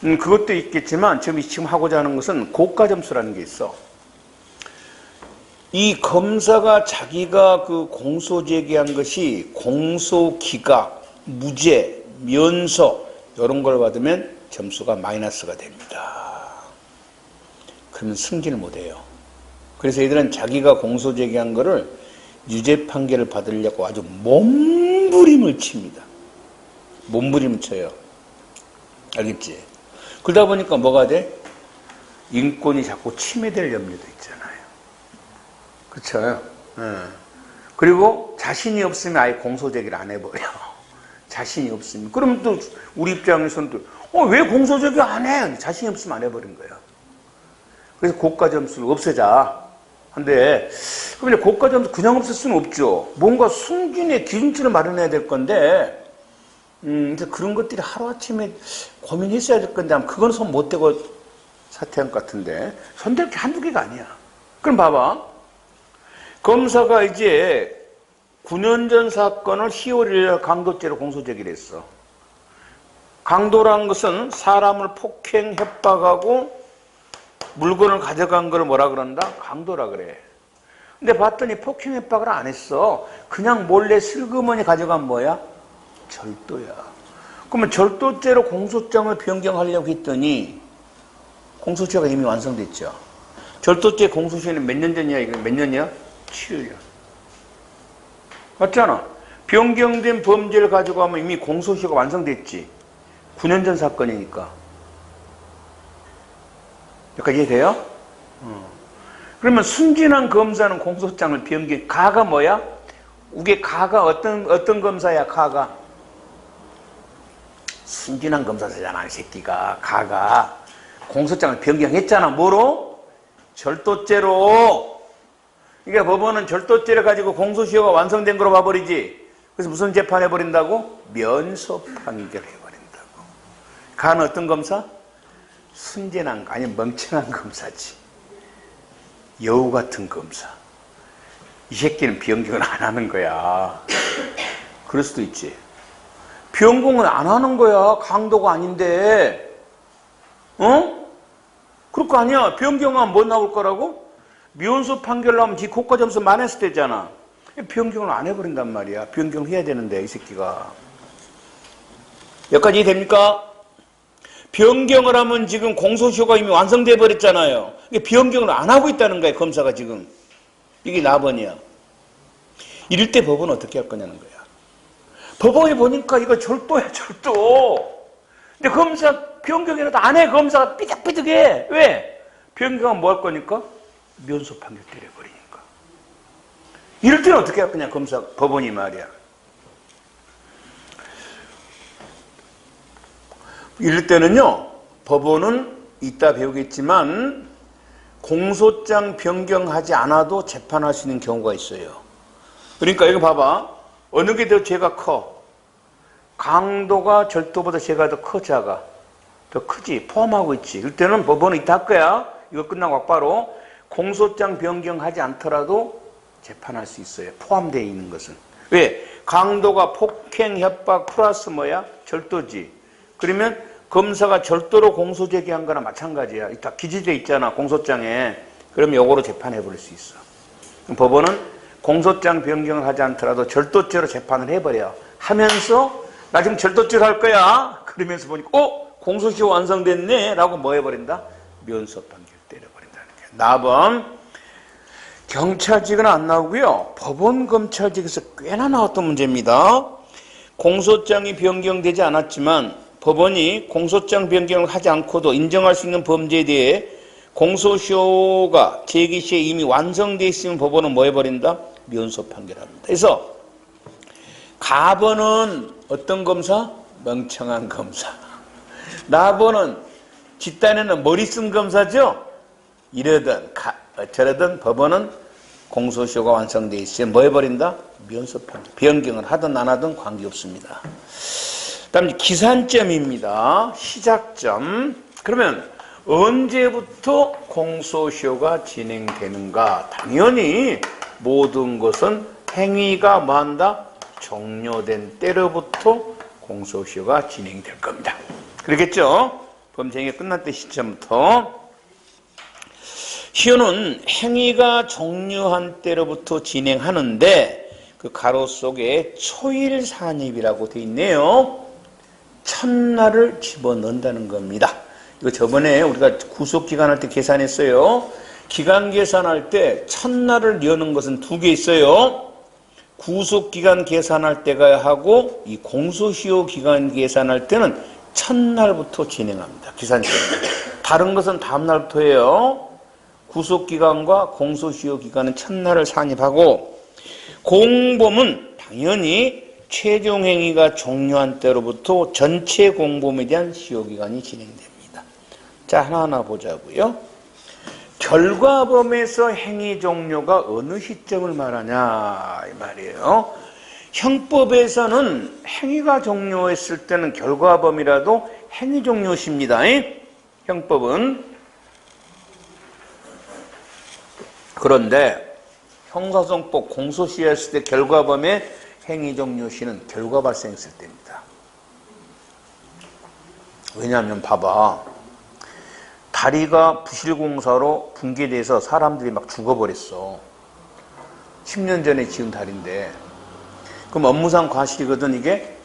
그것도 있겠지만 지금 하고자 하는 것은 고가 점수라는 게 있어. 이 검사가 자기가 그 공소 제기한 것이 공소 기각, 무죄, 면소 이런 걸 받으면 점수가 마이너스가 됩니다. 그러면 승진을 못해요. 그래서 얘들은 자기가 공소 제기한 거를 유죄 판결을 받으려고 아주 몸부림을 칩니다. 몸부림을 쳐요. 알겠지? 그러다 보니까 뭐가 돼? 인권이 자꾸 침해될 염려도 있잖아요. 그렇죠? 그리고 자신이 없으면 아예 공소 제기를 안 해버려. 자신이 없으면. 그럼 또 우리 입장에서는 또 왜 공소 제기 안 해? 자신이 없으면 안 해버린 거야. 그래서 고가 점수를 없애자. 근데 그럼 이제 고가 점수 그냥 없앨 수는 없죠. 뭔가 승진의 기준치를 마련해야 될 건데 이제 그런 것들이 하루아침에 고민했어야 될 건데 그건 손 못 대고 사퇴한 것 같은데 손댈 게 한두 개가 아니야. 그럼 봐봐. 검사가 이제 9년 전 사건을 10월 1일 강도죄로 공소 제기를 했어. 강도라는 것은 사람을 폭행, 협박하고 물건을 가져간 걸 뭐라 그런다? 강도라 그래. 근데 봤더니 폭행, 협박을 안 했어. 그냥 몰래 슬그머니 가져간 뭐야? 절도야. 그러면 절도죄로 공소장을 변경하려고 했더니 공소시효가 이미 완성됐죠. 절도죄 공소시효는 몇 년 전이야? 이거 몇 년이야? 7년. 맞잖아. 변경된 범죄를 가지고 하면 이미 공소시효가 완성됐지. 9년 전 사건이니까. 여기까지 이해돼요? 그러면 순진한 검사는 공소장을 변경, 가가 뭐야? 우게 가가 어떤 검사야, 가가? 순진한 검사잖아, 이 새끼가. 가가. 공소장을 변경했잖아. 뭐로? 절도죄로. 그러니까 법원은 절도죄를 가지고 공소시효가 완성된 거로 봐버리지. 그래서 무슨 재판해버린다고? 면소 판결해버린다고. 가는 어떤 검사? 순진한, 아니 멍청한 검사지. 여우 같은 검사. 이 새끼는 변경을 안 하는 거야. 그럴 수도 있지. 변경을 안 하는 거야. 강도가 아닌데. 그럴 거 아니야. 변경하면 뭐 나올 거라고? 면소 판결 나오면 지 고가 점수 만했을 때잖아. 변경을 안 해버린단 말이야. 변경을 해야 되는데 이 새끼가. 여기까지 됩니까? 변경을 하면 지금 공소시효가 이미 완성돼 버렸잖아요. 변경을 안 하고 있다는 거예요. 검사가 지금. 이게 나번이야. 이럴 때 법원은 어떻게 할 거냐는 거야. 법원이 보니까 이거 절도야, 절도. 근데 검사 변경이라도 안 해. 검사가 삐득삐득해. 왜? 변경하면 뭐 할 거니까? 면소 판결 때려버리니까. 이럴 때는 어떻게 할 거냐, 법원이 말이야. 이럴 때는요, 법원은 이따 배우겠지만, 공소장 변경하지 않아도 재판할 수 있는 경우가 있어요. 그러니까 이거 봐봐. 어느 게 더 죄가 커? 강도가 절도보다 죄가 더 커, 작아? 더 크지. 포함하고 있지. 이럴 때는 법원은 이따 할 거야. 이거 끝나고 막바로 공소장 변경하지 않더라도 재판할 수 있어요. 포함되어 있는 것은. 왜? 강도가 폭행, 협박 플러스 뭐야? 절도지. 그러면 검사가 절도로 공소 제기한 거나 마찬가지야. 다 기재되어 있잖아, 공소장에. 그러면 요거로 재판해 버릴 수 있어. 법원은 공소장 변경을 하지 않더라도 절도죄로 재판을 해버려. 하면서 나 지금 절도죄로 할 거야. 그러면서 보니까 공소시효 완성됐네 라고 뭐 해버린다? 면소 판결 때려버린다는 거야. 나범 경찰직은 안 나오고요. 법원 검찰직에서 꽤나 나왔던 문제입니다. 공소장이 변경되지 않았지만 법원이 공소장 변경을 하지 않고도 인정할 수 있는 범죄에 대해 공소시효가 제기 시에 이미 완성되어 있으면 법원은 뭐 해버린다? 면소 판결합니다. 그래서 가번은 어떤 검사? 멍청한 검사. 나번은 뒷단에는 머리 쓴 검사죠? 이러든 저러든 법원은 공소시효가 완성되어 있으면 뭐 해버린다? 면소 판결. 변경을 하든 안 하든 관계없습니다. 다음 기산점입니다. 시작점. 그러면 언제부터 공소시효가 진행되는가? 당연히 모든 것은 행위가 뭐한다? 종료된 때로부터 공소시효가 진행될 겁니다. 그렇겠죠? 범죄 행위가 끝날 때 시점부터. 시효는 행위가 종료한 때로부터 진행하는데 그 가로 속에 초일 산입이라고 되어 있네요. 첫날을 집어넣는다는 겁니다. 이거 저번에 우리가 구속기간 할 때 계산했어요. 기간 계산할 때 첫날을 여는 것은 두 개 있어요. 구속기간 계산할 때가 하고 이 공소시효 기간 계산할 때는 첫날부터 진행합니다. 기산점. 다른 것은 다음날부터 해요. 구속기간과 공소시효 기간은 첫날을 산입하고 공범은 당연히 최종 행위가 종료한 때로부터 전체 공범에 대한 시효기간이 진행됩니다. 자, 하나하나 보자고요. 결과범에서 행위 종료가 어느 시점을 말하냐 이 말이에요. 형법에서는 행위가 종료했을 때는 결과범이라도 행위 종료시입니다. 형법은. 그런데 형사소송법 공소시효했을 때 결과범의 행위 종료시는 결과 발생했을 때입니다. 왜냐하면 봐봐. 다리가 부실공사로 붕괴돼서 사람들이 막 죽어버렸어. 10년 전에 지은 다리인데. 그럼 업무상 과실이거든 이게.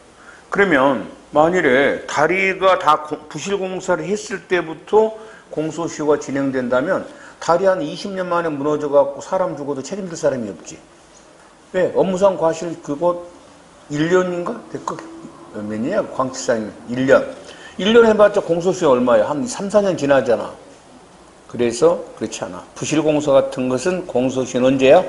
그러면 만일에 다리가 다 부실공사를 했을 때부터 공소시효가 진행된다면 다리 한 20년 만에 무너져갖고 사람 죽어도 책임질 사람이 없지. 왜? 업무상 과실 그거 1년인가? 몇 년이야? 광치사님 1년. 1년 해봤자 공소시효 얼마야? 한 3, 4년 지나잖아. 그래서 그렇지 않아. 부실공사 같은 것은 공소시효는 언제야?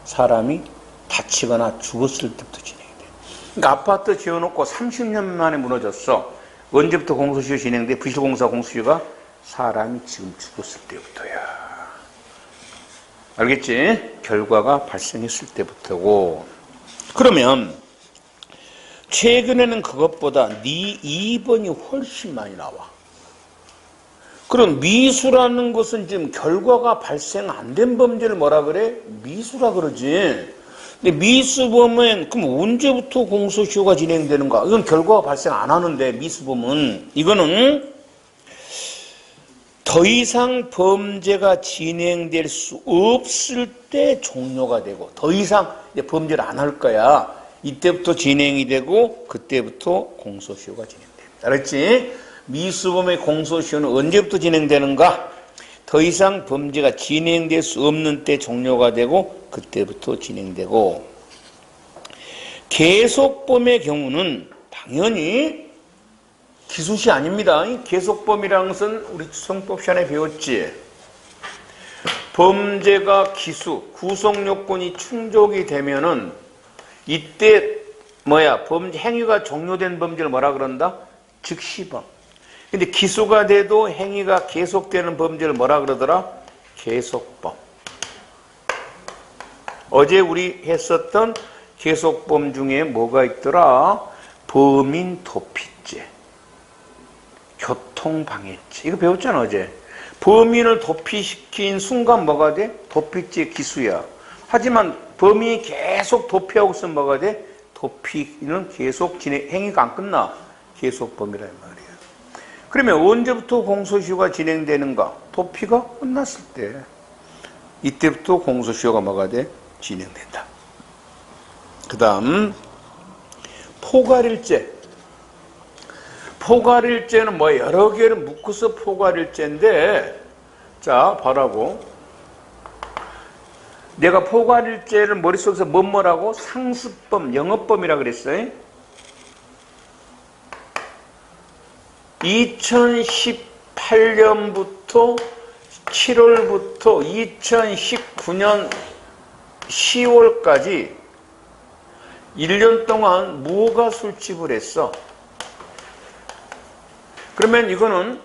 사람이 다치거나 죽었을 때부터 진행이 돼. 그러니까 아파트 지어놓고 30년 만에 무너졌어. 언제부터 공소시효 진행돼? 부실공사 공소시효가 사람이 지금 죽었을 때부터야. 알겠지? 결과가 발생했을 때부터고. 그러면 최근에는 그것보다 네 2번이 훨씬 많이 나와. 그럼 미수라는 것은 지금 결과가 발생 안 된 범죄를 뭐라 그래? 미수라 그러지. 근데 미수범은 그럼 언제부터 공소시효가 진행되는가? 이건 결과가 발생 안 하는데 미수범은 이거는 더 이상 범죄가 진행될 수 없을 때 종료가 되고 더 이상 이제 범죄를 안 할 거야. 이때부터 진행이 되고 그때부터 공소시효가 진행됩니다. 알았지? 미수범의 공소시효는 언제부터 진행되는가? 더 이상 범죄가 진행될 수 없는 때 종료가 되고 그때부터 진행되고 계속범의 경우는 당연히 기수시 아닙니다. 계속범이라는 것은 우리 성법 시간에 배웠지. 범죄가 기수, 구속요건이 충족이 되면은 이때 범죄 행위가 종료된 범죄를 뭐라 그런다? 즉시범. 근데 기수가 돼도 행위가 계속되는 범죄를 뭐라 그러더라? 계속범. 어제 우리 했었던 계속범 중에 뭐가 있더라? 범인 도피죄, 교통방해죄. 이거 배웠잖아 어제. 범인을 도피시킨 순간 뭐가 돼? 도피죄 기수야. 하지만 범인이 계속 도피하고 있으면 뭐가 돼? 도피는 계속 진행, 행위가 안 끝나. 계속범이란 말이야. 그러면 언제부터 공소시효가 진행되는가? 도피가 끝났을 때. 이때부터 공소시효가 뭐가 돼? 진행된다. 그 다음 포괄일죄. 포괄일죄는 뭐 여러 개를 묶어서 포괄일죄인데, 자 봐라고. 내가 포괄일죄를 머릿속에서 뭐라고? 상습범, 영업범이라 그랬어요. 2018년부터 7월부터 2019년 10월까지 1년 동안 무허가 술집을 했어. 그러면 이거는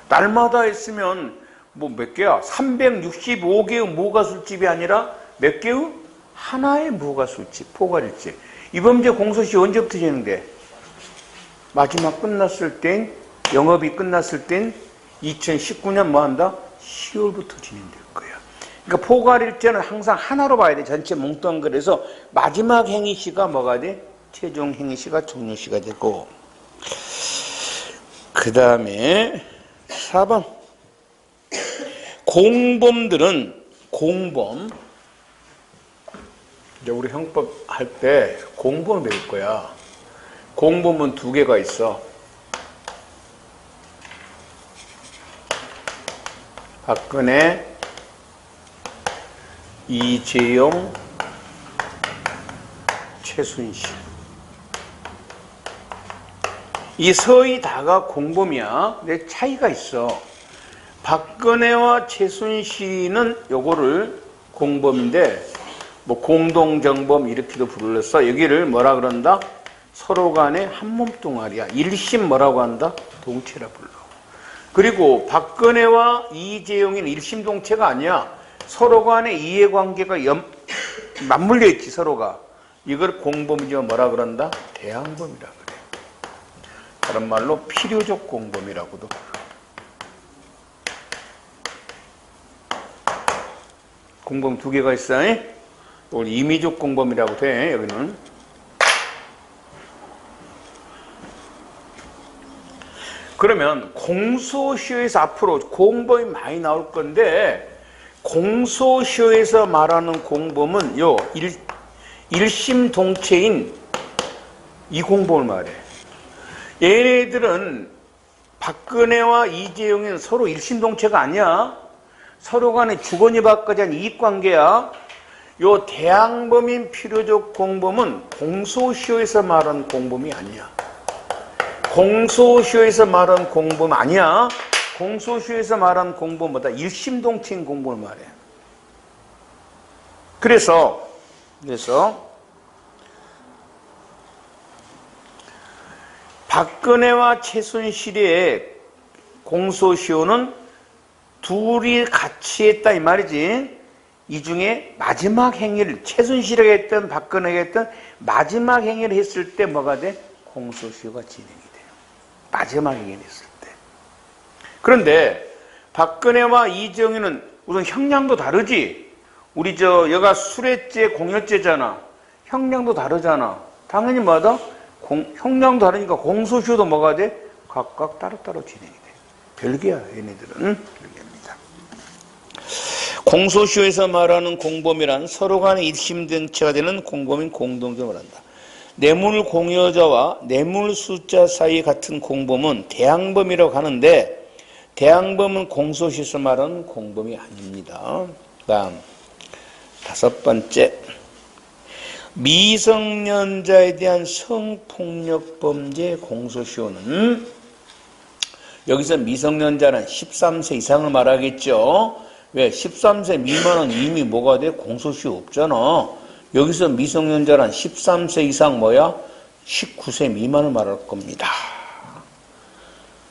날마다 했으면 뭐 몇 개야? 365개의 무허가 술집이 아니라 몇 개의? 하나의 무허가 술집, 포괄일죄. 이 범죄 공소시효 언제부터 진행돼? 마지막 끝났을 땐, 영업이 끝났을 땐 2019년 뭐 한다? 10월부터 진행될 거야. 그러니까 포괄일자는 항상 하나로 봐야 돼. 전체 몽땅. 그래서 마지막 행위시가 뭐가 돼? 최종 행위시가 종료시가 되고. 그 다음에 4번. 공범들은 공범. 이제 우리 형법 할 때 공범을 배울 거야. 공범은 두 개가 있어. 박근혜, 이재용, 최순실. 이 서의 다가 공범이야. 근데 차이가 있어. 박근혜와 최순실은 요거를 공범인데 뭐 공동정범 이렇게도 불렀어. 여기를 뭐라 그런다? 서로 간에 한 몸뚱아리야. 일심 뭐라고 한다? 동체라 불러. 그리고 박근혜와 이재용이는 일심동체가 아니야. 서로 간의 이해관계가 맞물려 있지, 서로가. 이걸 공범이죠. 뭐라 그런다? 대항범이라 그래. 다른 말로 필요적 공범이라고도 불러. 공범 두 개가 있어. 이걸 임의적 공범이라고 돼, 여기는. 그러면 공소시효에서 앞으로 공범이 많이 나올 건데, 공소시효에서 말하는 공범은 일심동체인 이 공범을 말해. 얘네들은 박근혜와 이재용은 서로 일심동체가 아니야. 서로 간에 주거니 받거니 한 이익관계야. 요 대항범인 필요적 공범은 공소시효에서 말하는 공범이 아니야. 공소시효에서 말하는 공범 아니야. 공소시효에서 말하는 공범보다 일심동체인 공범을 말해. 그래서 박근혜와 최순실의 공소시효는 둘이 같이 했다 이 말이지. 이 중에 마지막 행위를 최순실에게 했던 박근혜가 했던 마지막 행위를 했을 때 뭐가 돼? 공소시효가 진행이 돼요. 마지막 행위를 했을 때. 그런데 박근혜와 이재용이는 우선 형량도 다르지. 우리 여가 술해죄, 공여죄잖아. 형량도 다르잖아. 당연히 뭐다? 형량도 다르니까 공소시효도 뭐가 돼? 각각 따로따로 진행이 돼. 별개야, 얘네들은. 별개입니다. 공소시효에서 말하는 공범이란 서로 간의 일심동체가 되는 공범인 공동정을 한다. 뇌물 공여자와 뇌물 수자 사이 같은 공범은 대항범이라고 하는데, 대항범은 공소시효에서 말하는 공범이 아닙니다. 다음 5번째, 미성년자에 대한 성폭력 범죄 공소시효는, 여기서 미성년자는 13세 이상을 말하겠죠. 왜? 13세 미만은 이미 뭐가 돼? 공소시효 없잖아. 여기서 미성년자란 13세 이상 뭐야? 19세 미만을 말할 겁니다.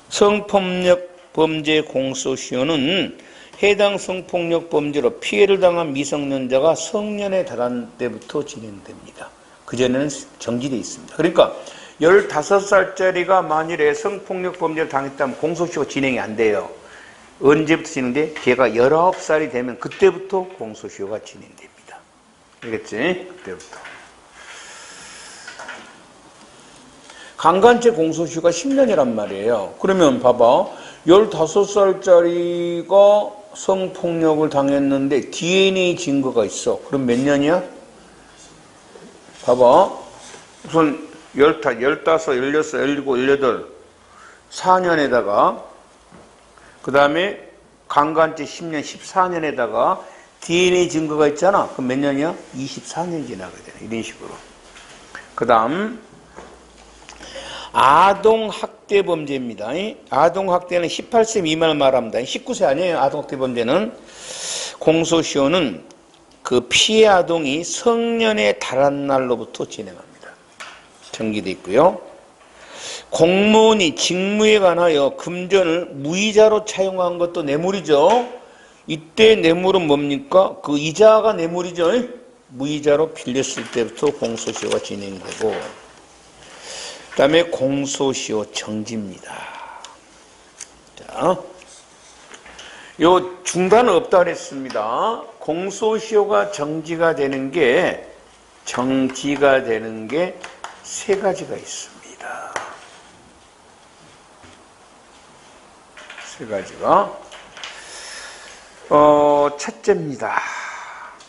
성폭력 범죄 공소시효는 해당 성폭력 범죄로 피해를 당한 미성년자가 성년에 달한 때부터 진행됩니다. 그전에는 정지되어 있습니다. 그러니까 15살짜리가 만일에 성폭력 범죄를 당했다면 공소시효가 진행이 안 돼요. 언제부터 진행돼? 걔가 19살이 되면 그때부터 공소시효가 진행됩니다. 알겠지? 그때부터. 강간죄 공소시효가 10년이란 말이에요. 그러면 봐봐. 15살짜리가 성폭력을 당했는데 DNA 증거가 있어. 그럼 몇 년이야? 봐봐. 우선 15, 16, 17, 18, 4년에다가 그 다음에 강간죄 10년, 14년에다가 DNA 증거가 있잖아. 그럼 몇 년이야? 24년이 지나게 되네. 이런 식으로. 그 다음 아동학대 범죄입니다. 아동학대는 18세 미만을 말합니다. 19세 아니에요. 아동학대 범죄는. 공소시효는 그 피해 아동이 성년에 달한 날로부터 진행합니다. 정기되어 있고요. 공무원이 직무에 관하여 금전을 무이자로 차용한 것도 뇌물이죠. 이때 뇌물은 뭡니까? 그 이자가 뇌물이죠. 무이자로 빌렸을 때부터 공소시효가 진행이 되고, 그 다음에 공소시효 정지입니다. 자, 요 중단은 없다 그랬습니다. 공소시효가 정지가 되는 게 세 가지가 있습니다. 세 가지가. 첫째입니다.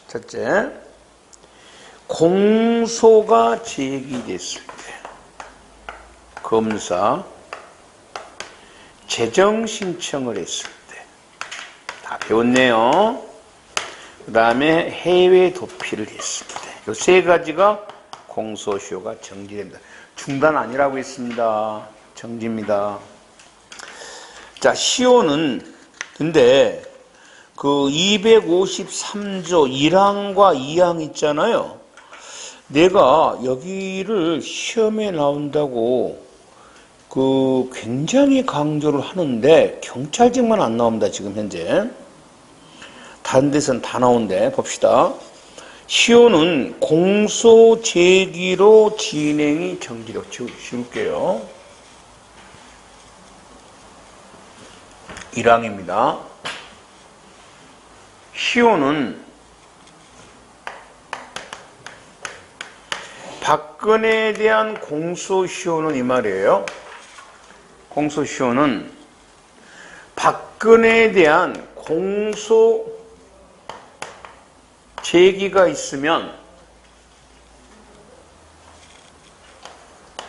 첫째, 공소가 제기됐을 때 검사 재정 신청을 했을 때 다 배웠네요. 그 다음에 해외 도피를 했을 때 이 세 가지가 공소시효가 정지됩니다. 중단 아니라고 했습니다. 정지입니다. 자, 시효는 근데 그 253조 1항과 2항 있잖아요. 내가 여기를 시험에 나온다고 그 굉장히 강조를 하는데 경찰직만 안 나옵니다. 지금 현재. 다른 데서는 다 나오는데 봅시다. 시효는 공소 제기로 진행이 정지되고 지울게요. 1항입니다. 시효는 박근혜에 대한 공소시효는 이 말이에요. 공소시효는 박근혜에 대한 공소 제기가 있으면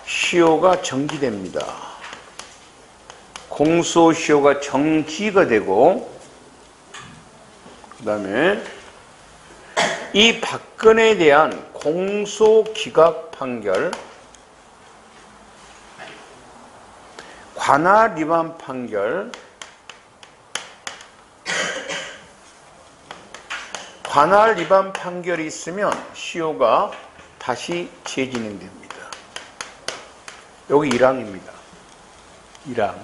시효가 정지됩니다. 공소시효가 정지가 되고, 그 다음에 이 박근혜에 대한 공소기각 판결, 관할 위반 판결, 관할 위반 판결이 있으면 시효가 다시 재진행됩니다. 여기 1항입니다. 1항.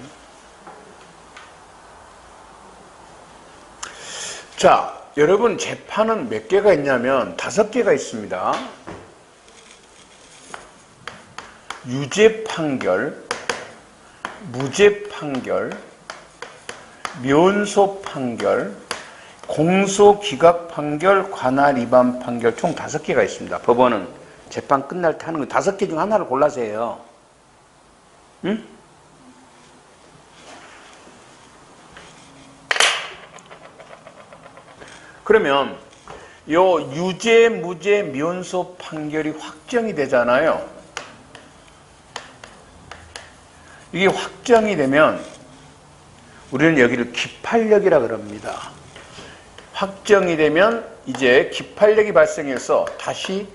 자, 여러분 재판은 몇 개가 있냐면 5개가 있습니다. 유죄 판결, 무죄 판결, 면소 판결, 공소 기각 판결, 관할 위반 판결 총 5개가 있습니다. 법원은 재판 끝날 때 하는 거 5개 중 하나를 골라서 해요. 응? 그러면 요 유죄, 무죄, 면소 판결이 확정이 되잖아요. 이게 확정이 되면 우리는 여기를 기판력이라 그럽니다. 확정이 되면 이제 기판력이 발생해서 다시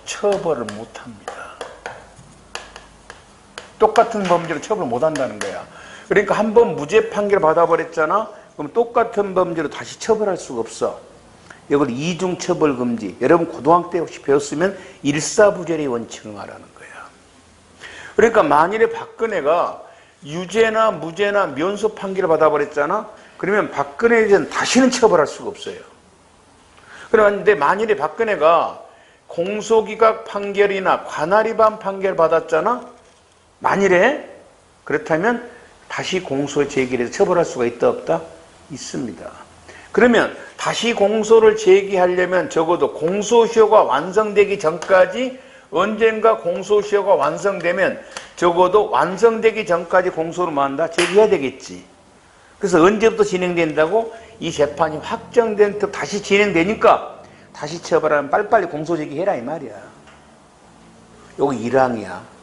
처벌을 못합니다. 똑같은 범죄로 처벌을 못한다는 거야. 그러니까 한 번 무죄 판결 받아버렸잖아. 그럼 똑같은 범죄로 다시 처벌할 수가 없어. 이걸 이중처벌금지. 여러분 고등학교 때 혹시 배웠으면 일사부재의 원칙을 말하는 거야. 그러니까 만일에 박근혜가 유죄나 무죄나 면소 판결을 받아버렸잖아. 그러면 박근혜에 대해서는 다시는 처벌할 수가 없어요. 그런데 만일에 박근혜가 공소기각 판결이나 관할 위반 판결 받았잖아. 만일에 그렇다면 다시 공소 제기를 해서 처벌할 수가 있다 없다? 있습니다. 그러면 다시 공소를 제기하려면 적어도 공소시효가 완성되기 전까지 언젠가 공소시효가 완성되면 적어도 완성되기 전까지 공소를 뭐 한다? 제기해야 되겠지. 그래서 언제부터 진행된다고? 이 재판이 확정된 듯 다시 진행되니까 다시 처벌하면 빨리빨리 공소 제기해라 이 말이야. 여기 1항이야.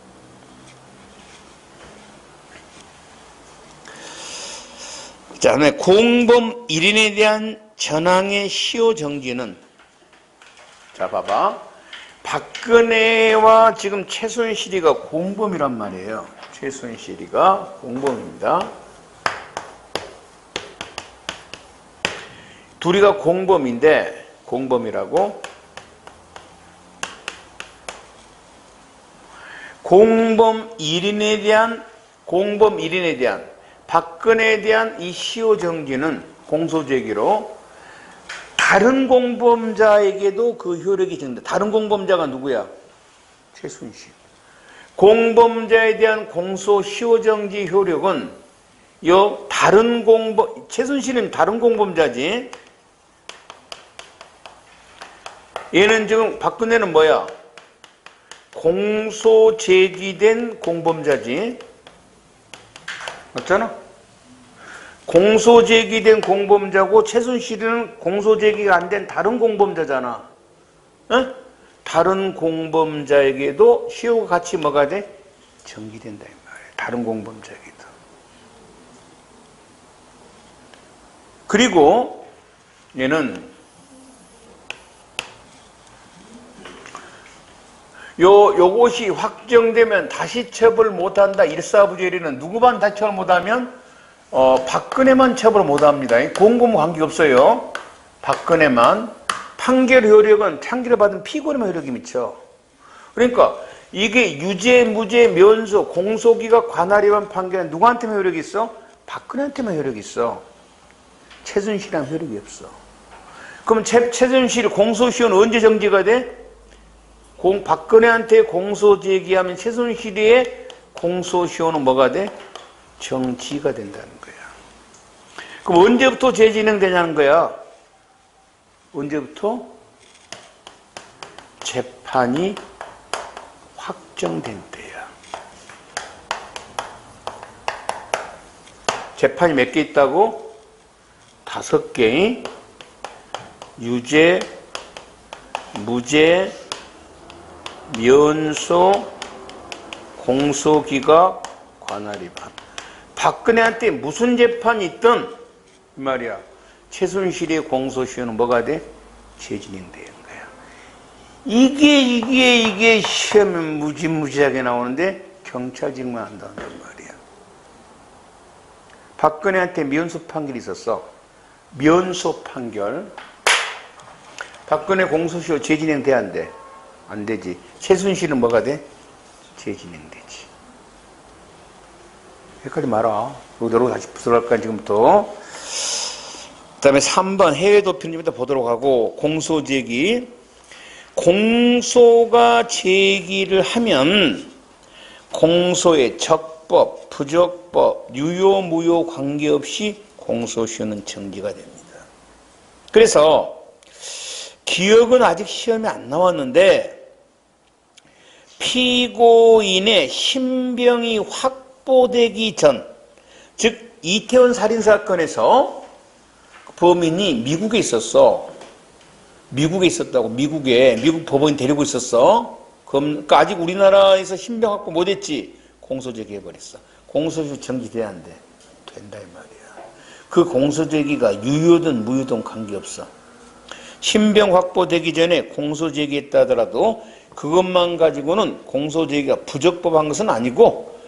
자, 그다음에 공범 1인에 대한 전항의 시효 정지는, 자 봐봐, 박근혜와 지금 최순실이가 공범이란 말이에요. 최순실이가 공범입니다. 둘이가 공범인데, 공범이라고 공범 1인에 대한 박근혜에 대한 이 시효 정지는 공소제기로 다른 공범자에게도 그 효력이 적용된다. 다른 공범자가 누구야? 최순실. 공범자에 대한 공소시효정지 효력은 다른 최순실은 다른 공범자지. 얘는 지금 박근혜는 뭐야? 공소 제기된 공범자지. 맞잖아? 공소 제기된 공범자고 최순실은 공소 제기가 안 된 다른 공범자잖아. 응? 다른 공범자에게도 시효가 같이 뭐가 돼? 정지된다 이 말이야. 다른 공범자에게도. 그리고 얘는 요것이 확정되면 다시 처벌 못한다. 일사부재리는 누구만 다시 처벌 못하면 박근혜만 처벌 못합니다. 공범 관계 없어요. 박근혜만. 판결 효력은 판결을 받은 피고인만 효력이 미쳐. 그러니까 이게 유죄, 무죄, 면소, 공소기각 관할위반 판결은 누구한테만 효력이 있어? 박근혜한테만 효력이 있어. 최순실한테 효력이 없어. 그럼 최순실 공소시효는 언제 정지가 돼? 박근혜한테 공소 제기하면 최순실의 공소시효는 뭐가 돼? 정지가 된다는 거야. 그럼 언제부터 재진행되냐는 거야? 언제부터? 재판이 확정된 때야. 재판이 몇 개 있다고? 5개. 유죄, 무죄, 면소, 공소기각, 관할위반. 박근혜한테 무슨 재판이 있든 이 말이야. 최순실의 공소시효는 뭐가 돼? 재진행되는 거야. 이게 시험에 무지무지하게 나오는데 경찰직만 한다는 말이야. 박근혜한테 면소 판결이 있었어. 면소 판결. 박근혜 공소시효 재진행돼야 안 돼? 안 되지. 최순실은 뭐가 돼? 재진행되지. 헷갈리지 마라. 이대로 다시 들어갈까 지금부터. 그 다음에 3번 해외 도피는 좀 이따 보도록 하고, 공소 제기. 공소가 제기를 하면 공소의 적법, 부적법, 유효, 무효 관계없이 공소시효는 정지가 됩니다. 그래서 기억은 아직 시험에 안 나왔는데 피고인의 신병이 확보되기 전, 즉 이태원 살인사건에서 범인이 미국에 있었어. 미국에 있었다고. 미국 법원이 데리고 있었어. 그러니까 아직 우리나라에서 신병 확보 못했지. 공소제기해버렸어. 공소시효 정지돼야 안 돼? 된다 이 말이야. 그 공소제기가 유효든 무효든 관계없어. 신병 확보되기 전에 공소제기했다 하더라도 그것만 가지고는 공소제기가 부적법한 것은 아니고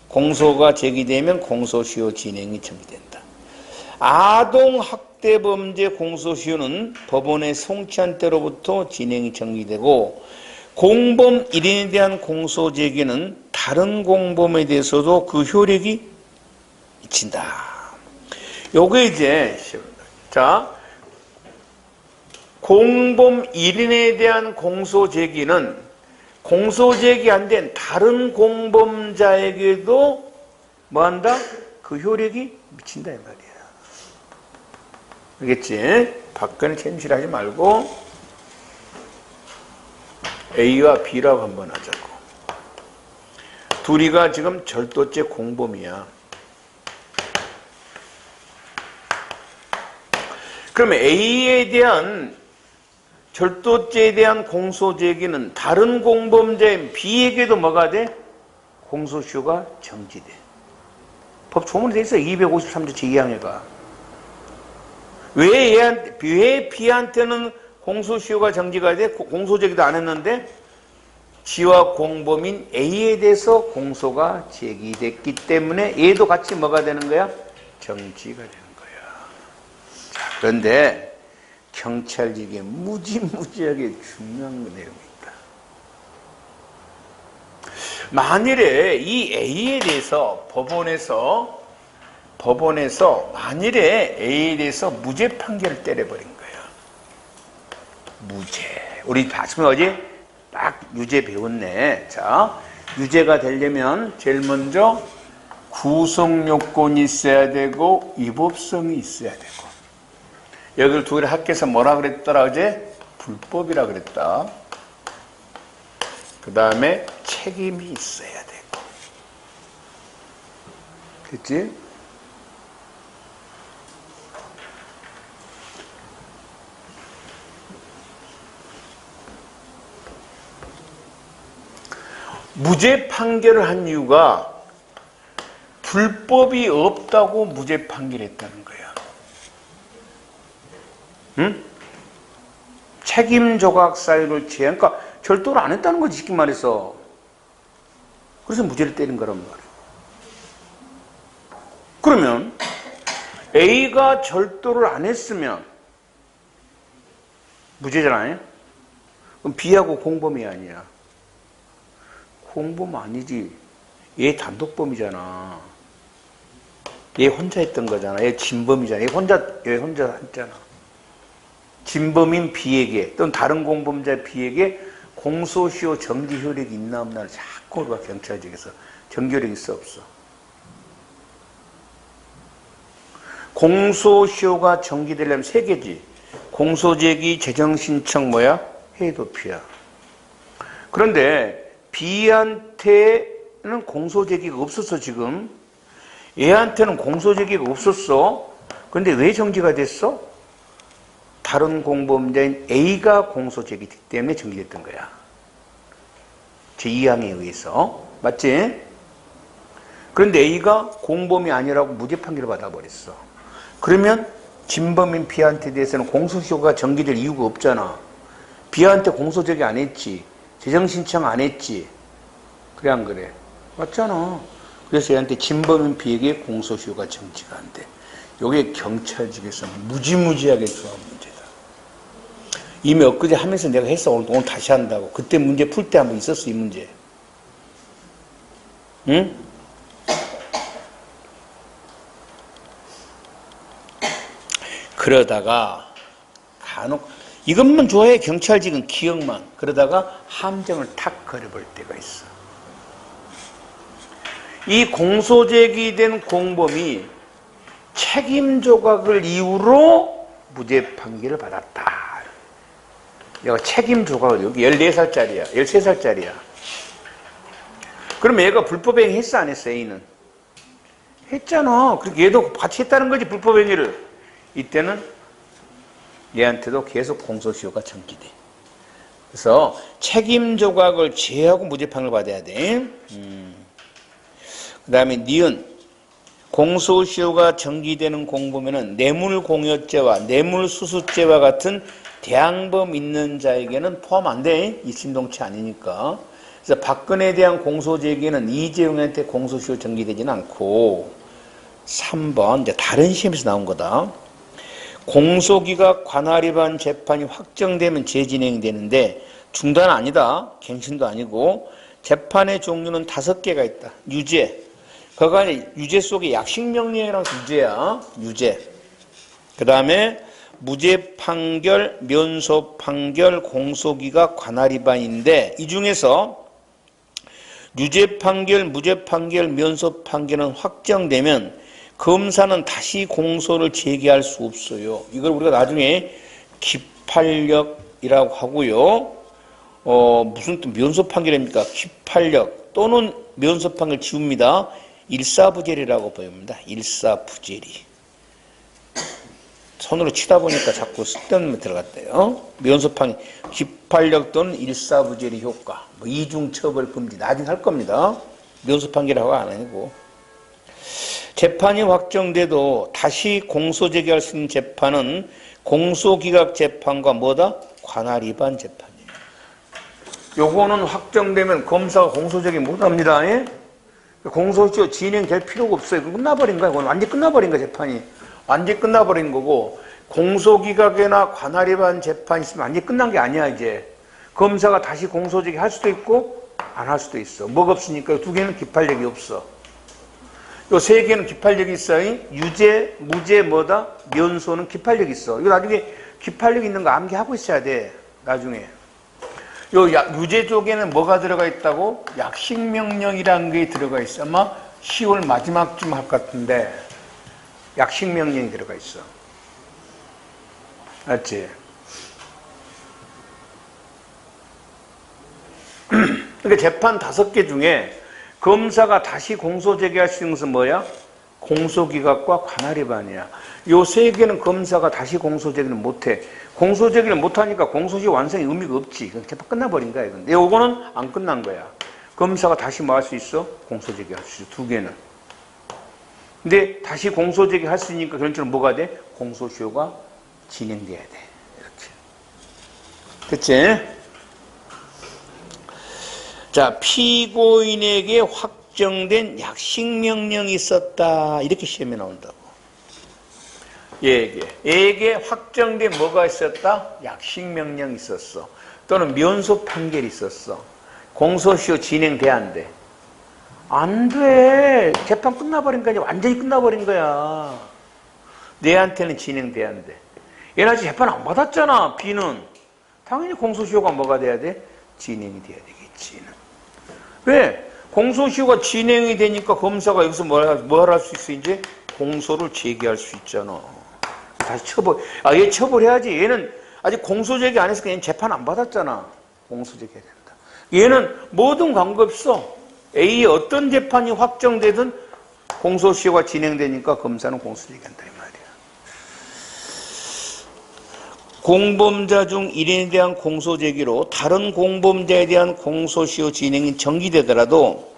공소가 제기되면 공소시효 진행이 정지된다. 아동학대범죄 공소시효는 법원의 송치한 때로부터 진행이 정지되고 공범 1인에 대한 공소제기는 다른 공범에 대해서도 그 효력이 미친다. 요게 이제 자 공범 1인에 대한 공소제기는 공소제기 안 된 다른 공범자에게도 뭐한다? 그 효력이 미친다 이 말이야. 알겠지? 박근혜 최순실 하지 말고 A와 B라고 한번 하자고. 둘이가 지금 절도죄 공범이야. 그러면 A에 대한 절도죄에 대한 공소제기는 다른 공범자인 B에게도 뭐가 돼? 공소시효가 정지돼. 법 조문이 돼 있어. 253조 제2항에가. 왜 B한테는 공소시효가 정지가 돼? 공소제기도 안 했는데 지와 공범인 A에 대해서 공소가 제기됐기 때문에 얘도 같이 뭐가 되는 거야? 정지가 되는 거야. 자, 그런데 경찰직에 무지무지하게 중요한 내용이 있다. 만일에 이 A에 대해서 법원에서 만일에 A에 대해서 무죄 판결을 때려버린 거야. 무죄. 우리 아침에 어제 딱 유죄 배웠네. 자, 유죄가 되려면 제일 먼저 구성 요건이 있어야 되고 위법성이 있어야 되고. 여기를 두 개를 합해서 뭐라 그랬더라 어제? 불법이라 그랬다. 그 다음에 책임이 있어야 되고. 됐지? 무죄 판결을 한 이유가 불법이 없다고 무죄 판결했다는 거야. 응? 책임 조각 사유를 취해. 그러니까 절도를 안 했다는 거지, 쉽게 말해서. 그래서 무죄를 때린 거란 말이야. 그러면 A가 절도를 안 했으면 무죄잖아요. 그럼 B하고 공범이 아니야. 공범 아니지. 얘 단독범이잖아. 얘 혼자 했던 거잖아. 얘 진범이잖아. 얘 혼자 했잖아. 진범인 B에게 또는 다른 공범자 B에게 공소시효 정지 효력이 있나 없나를 자꾸 우리가 경찰직에서 정결력이 있어 없어. 공소시효가 정지되려면 세 개지. 공소제기, 재정신청 뭐야? 해도피야. 그런데 B한테는 공소제기가 없었어 지금. 얘한테는 공소제기가 없었어. 그런데 왜 정지가 됐어? 다른 공범자인 A가 공소제기했기 때문에 정지됐던 거야. 제2항에 의해서. 맞지? 그런데 A가 공범이 아니라고 무죄 판결을 받아버렸어. 그러면 진범인 B한테 대해서는 공소시효가 정지될 이유가 없잖아. B한테 공소제기 안 했지. 재정신청 안 했지. 그래 안 그래? 맞잖아. 그래서 얘한테 진범인 B에게 공소시효가 정지가 안 돼. 이게 경찰직에서 무지무지하게 중요한 문제다. 이미 엊그제 하면서 내가 했어. 오늘 다시 한다고. 그때 문제 풀 때 한번 있었어 이 문제. 응? 그러다가 간혹 이것만 좋아해. 경찰직은 기억만. 그러다가 함정을 탁 걸어볼 때가 있어. 이 공소제기된 공범이 책임 조각을 이유로 무죄 판결을 받았다. 얘가 책임 조각을, 여기 14살짜리야. 13살짜리야. 그럼 얘가 불법행위 했어 안 했어? A는? 했잖아. 그러니까 얘도 같이 했다는 거지 불법행위를. 이때는 얘한테도 계속 공소시효가 정지돼. 그래서 책임 조각을 제외하고 무죄 판결을 받아야 돼. 그 다음에 니은 공소시효가 정지되는 공범에는 뇌물공여죄와 뇌물수수죄와 같은 대항범 있는 자에게는 포함 안 돼. 이심동체 아니니까. 그래서 박근혜에 대한 공소제기는 이재용한테 공소시효 정지되지는 않고 3번 이제 다른 시험에서 나온 거다. 공소기각 관할 위반 재판이 확정되면 재진행되는데 중단 아니다. 갱신도 아니고 재판의 종류는 5개가 있다. 유죄. 그거 아니 유죄 속에 약식명령이랑 유죄야. 유죄. 그 다음에 무죄 판결, 면소 판결, 공소기각 관할 위반인데 이 중에서 유죄 판결, 무죄 판결, 면소 판결은 확정되면 검사는 다시 공소를 제기할 수 없어요. 이걸 우리가 나중에 기판력이라고 하고요. 무슨 또 면소 판결입니까? 기판력 또는 면소 판결 지웁니다. 일사부재리라고 보입니다. 일사부재리. 손으로 치다 보니까 자꾸 쓸데없는 들어갔대요. 면소 판결, 기판력 또는 일사부재리 효과. 뭐 이중처벌 금지 나중에 할 겁니다. 면소 판결하고 안 아니고. 재판이 확정돼도 다시 공소 제기할 수 있는 재판은 공소기각 재판과 뭐다? 관할 위반 재판이에요. 요거는 확정되면 검사가 공소 제기 못합니다. 예? 공소시효 진행될 필요가 없어요. 끝나버린 거야. 그건 완전히 끝나버린 거야 재판이. 완전히 끝나버린 거고 공소기각이나 관할 위반 재판이 있으면 완전히 끝난 게 아니야 이제. 검사가 다시 공소 제기 할 수도 있고 안 할 수도 있어. 뭐가 없으니까 두 개는 기판력이 없어. 요 세 개는 기판력이 있어요. 유죄, 무죄, 뭐다? 면소는 기판력이 있어. 이거 나중에 기판력 있는 거 암기하고 있어야 돼. 나중에. 요 유죄 쪽에는 뭐가 들어가 있다고? 약식명령이라는 게 들어가 있어. 아마 10월 마지막쯤 할 것 같은데 약식명령이 들어가 있어. 맞지? 그러니까 재판 5개 중에 검사가 다시 공소 제기할 수 있는 것은 뭐야? 공소기각과 관할위반이야. 요 3개는 검사가 다시 공소 제기는 못해. 공소 제기를 못하니까 공소시효 완성의 의미가 없지. 재판 끝나버린 거야. 이건. 요거는 안 끝난 거야. 검사가 다시 뭐 할 수 있어? 공소 제기할 수 있어. 2개는. 근데 다시 공소 제기할 수 있으니까 결론적으로 뭐가 돼? 공소시효가 진행돼야 돼. 이렇게. 됐지? 자, 피고인에게 확정된 약식명령이 있었다. 이렇게 시험에 나온다고. 얘에게 확정된 뭐가 있었다? 약식명령이 있었어. 또는 면소 판결이 있었어. 공소시효 진행돼, 안 돼? 안 돼. 재판 끝나버린 거야. 완전히 끝나버린 거야. 내한테는 진행돼, 안 돼? 얘는 아직 재판 안 받았잖아. B는. 당연히 공소시효가 뭐가 돼야 돼? 진행이 돼야 되겠지. 왜? 공소시효가 진행이 되니까 검사가 여기서 뭘 할 수 있어? 이제 공소를 제기할 수 있잖아. 다시 처벌. 얘 처벌해야지. 얘는 아직 공소 제기 안 했으니까 얘는 재판 안 받았잖아. 공소 제기해야 된다. 얘는 뭐든 관계없어. A의 어떤 재판이 확정되든 공소시효가 진행되니까 검사는 공소 제기한다 이 말이야. 공범자 중 1인에 대한 공소 제기로 다른 공범자에 대한 공소시효 진행이 정지되더라도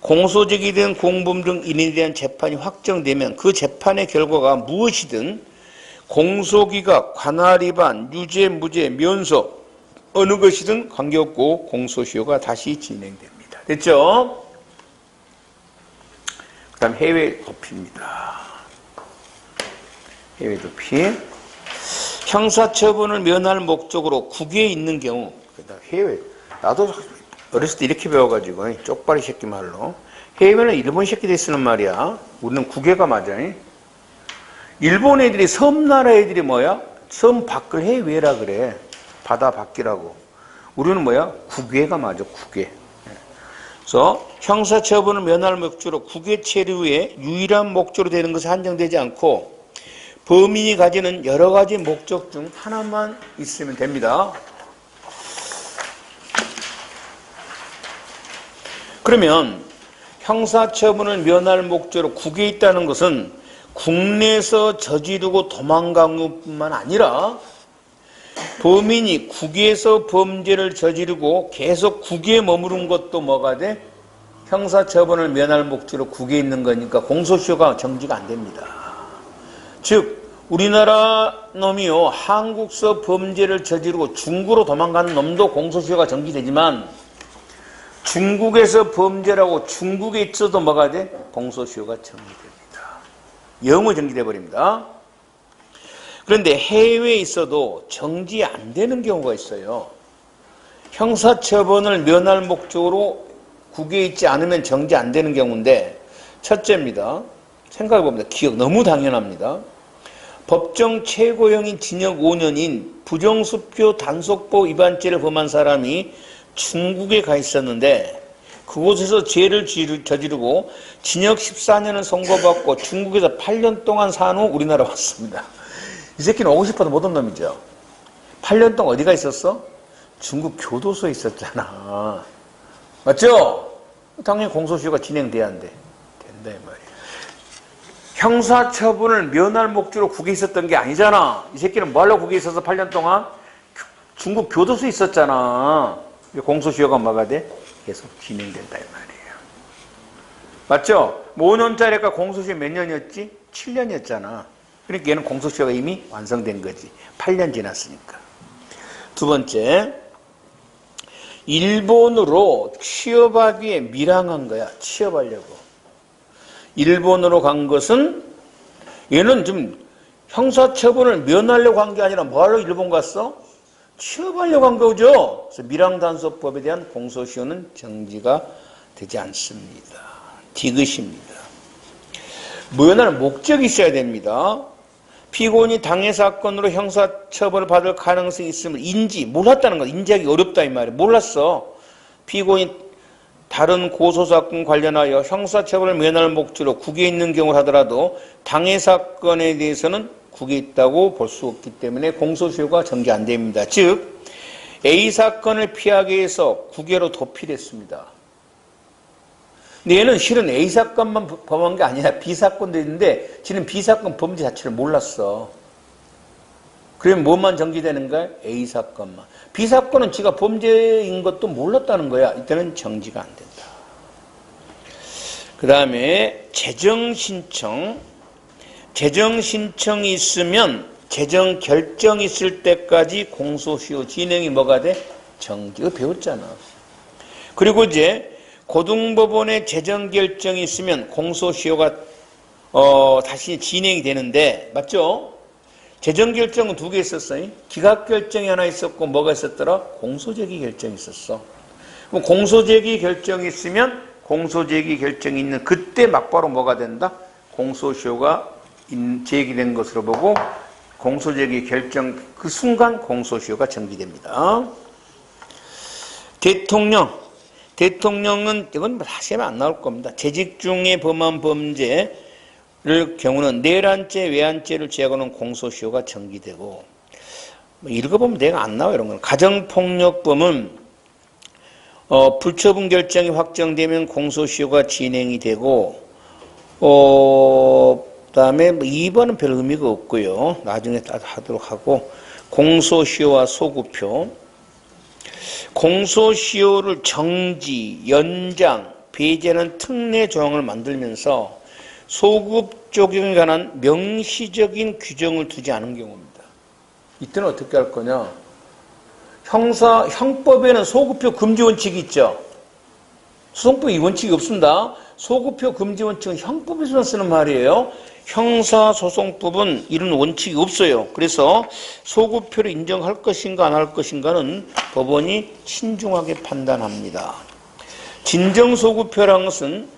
공소 제기된 공범 중 1인에 대한 재판이 확정되면 그 재판의 결과가 무엇이든 공소기각, 관할위반, 유죄, 무죄, 면소 어느 것이든 관계없고 공소시효가 다시 진행됩니다. 됐죠? 그 다음 해외 도피입니다. 해외 도피. 형사처분을 면할 목적으로 국외에 있는 경우, 해외, 나도 어렸을 때 이렇게 배워가지고, 쪽발이 새끼 말로. 해외는 일본 새끼들이 쓰는 말이야. 우리는 국외가 맞아. 일본 애들이 섬나라 애들이 뭐야? 섬 밖을 해외라 그래. 바다 밖이라고. 우리는 뭐야? 국외가 맞아, 국외. 그래서 형사처분을 면할 목적으로 국외 체류의 유일한 목적으로 되는 것은 한정되지 않고 범인이 가지는 여러 가지 목적 중 하나만 있으면 됩니다. 그러면 형사처분을 면할 목적으로 국외에 있다는 것은 국내에서 저지르고 도망간 것뿐만 아니라 범인이 국외에서 범죄를 저지르고 계속 국외에 머무른 것도 뭐가 돼? 형사처분을 면할 목적으로 국외에 있는 거니까 공소시효가 정지가 안 됩니다. 즉 우리나라 놈이요 한국서 범죄를 저지르고 중국으로 도망가는 놈도 공소시효가 정지되지만 중국에서 범죄라고 중국에 있어도 뭐가 돼? 공소시효가 정지됩니다. 영어 정지돼 버립니다. 그런데 해외에 있어도 정지 안 되는 경우가 있어요. 형사처분을 면할 목적으로 국외에 있지 않으면 정지 안 되는 경우인데 첫째입니다. 생각해봅니다. 기억 너무 당연합니다. 법정 최고형인 징역 5년인 부정수표 단속법 위반죄를 범한 사람이 중국에 가 있었는데 그곳에서 죄를 저지르고 징역 14년을 선고받고 중국에서 8년 동안 산 후 우리나라 왔습니다. 이 새끼는 오고 싶어도 못 온 놈이죠. 8년 동안 어디가 있었어? 중국 교도소에 있었잖아. 맞죠? 당연히 공소시효가 진행돼야 안 돼. 된다 이 말이야. 형사처분을 면할 목적으로 국외에 있었던 게 아니잖아. 이 새끼는 뭐 하려고 국외에 있어서 8년 동안? 중국 교도소에 있었잖아. 공소시효가 뭐가 돼? 계속 진행된다 이 말이에요. 맞죠? 5년짜리가 공소시효 몇 년이었지? 7년이었잖아. 그러니까 얘는 공소시효가 이미 완성된 거지. 8년 지났으니까. 두 번째, 일본으로 취업하기 위해 밀항한 거야. 취업하려고. 일본으로 간 것은 얘는 좀 형사처분을 면하려고 한 게 아니라 뭐 하려고 일본 갔어? 취업하려고 한 거죠. 그래서 밀항단속법에 대한 공소시효는 정지가 되지 않습니다. 디귿입니다. 면할 목적이 있어야 됩니다. 피고인이 당해 사건으로 형사처벌을 받을 가능성이 있음을 몰랐다는 거야. 인지하기 어렵다 이 말이야. 몰랐어. 피고인이 다른 고소사건 관련하여 형사처벌을 면할 목적으로 국외에 있는 경우를 하더라도 당해 사건에 대해서는 국외에 있다고 볼 수 없기 때문에 공소시효가 전개 안 됩니다. 즉 A 사건을 피하기 위해서 국외로 도피했습니다. 근데 얘는 실은 A 사건만 범한 게 아니라 B 사건도 있는데 지는 B 사건 범죄 자체를 몰랐어. 그러면 뭐만 정지되는 거야? A 사건만. B 사건은 지가 범죄인 것도 몰랐다는 거야. 이때는 정지가 안 된다. 그 다음에 재정신청. 재정신청이 있으면 재정 결정이 있을 때까지 공소시효 진행이 뭐가 돼? 정지. 이거 배웠잖아. 그리고 이제 고등법원의 재정 결정이 있으면 공소시효가 다시 진행이 되는데 맞죠? 재정 결정은 두 개 있었어요. 기각 결정이 하나 있었고 뭐가 있었더라? 공소제기 결정이 있었어. 그럼 공소제기 결정이 있으면 공소제기 결정이 있는 그때 막바로 뭐가 된다? 공소시효가 제기된 것으로 보고 공소제기 결정 그 순간 공소시효가 정지됩니다. 대통령은 이건 다시 하면 안 나올 겁니다. 재직 중에 범한 범죄를 경우는 내란죄, 외환죄를 제하고는 공소시효가 정지되고 읽어보면 내가 안 나와 이런 건. 가정폭력범은 불처분 결정이 확정되면 공소시효가 진행이 되고 그다음에 2번은 별 의미가 없고요. 나중에 하도록 하고 공소시효와 소급표 공소시효를 정지, 연장, 배제하는 특례 조항을 만들면서 소급 적용에 관한 명시적인 규정을 두지 않은 경우입니다. 이때는 어떻게 할 거냐? 형법에는 소급표 금지 원칙이 있죠. 소송법에 이 원칙이 없습니다. 소급표 금지 원칙은 형법에서만 쓰는 말이에요. 형사소송법은 이런 원칙이 없어요. 그래서 소급표를 인정할 것인가 안 할 것인가는 법원이 신중하게 판단합니다. 진정소급표라는 것은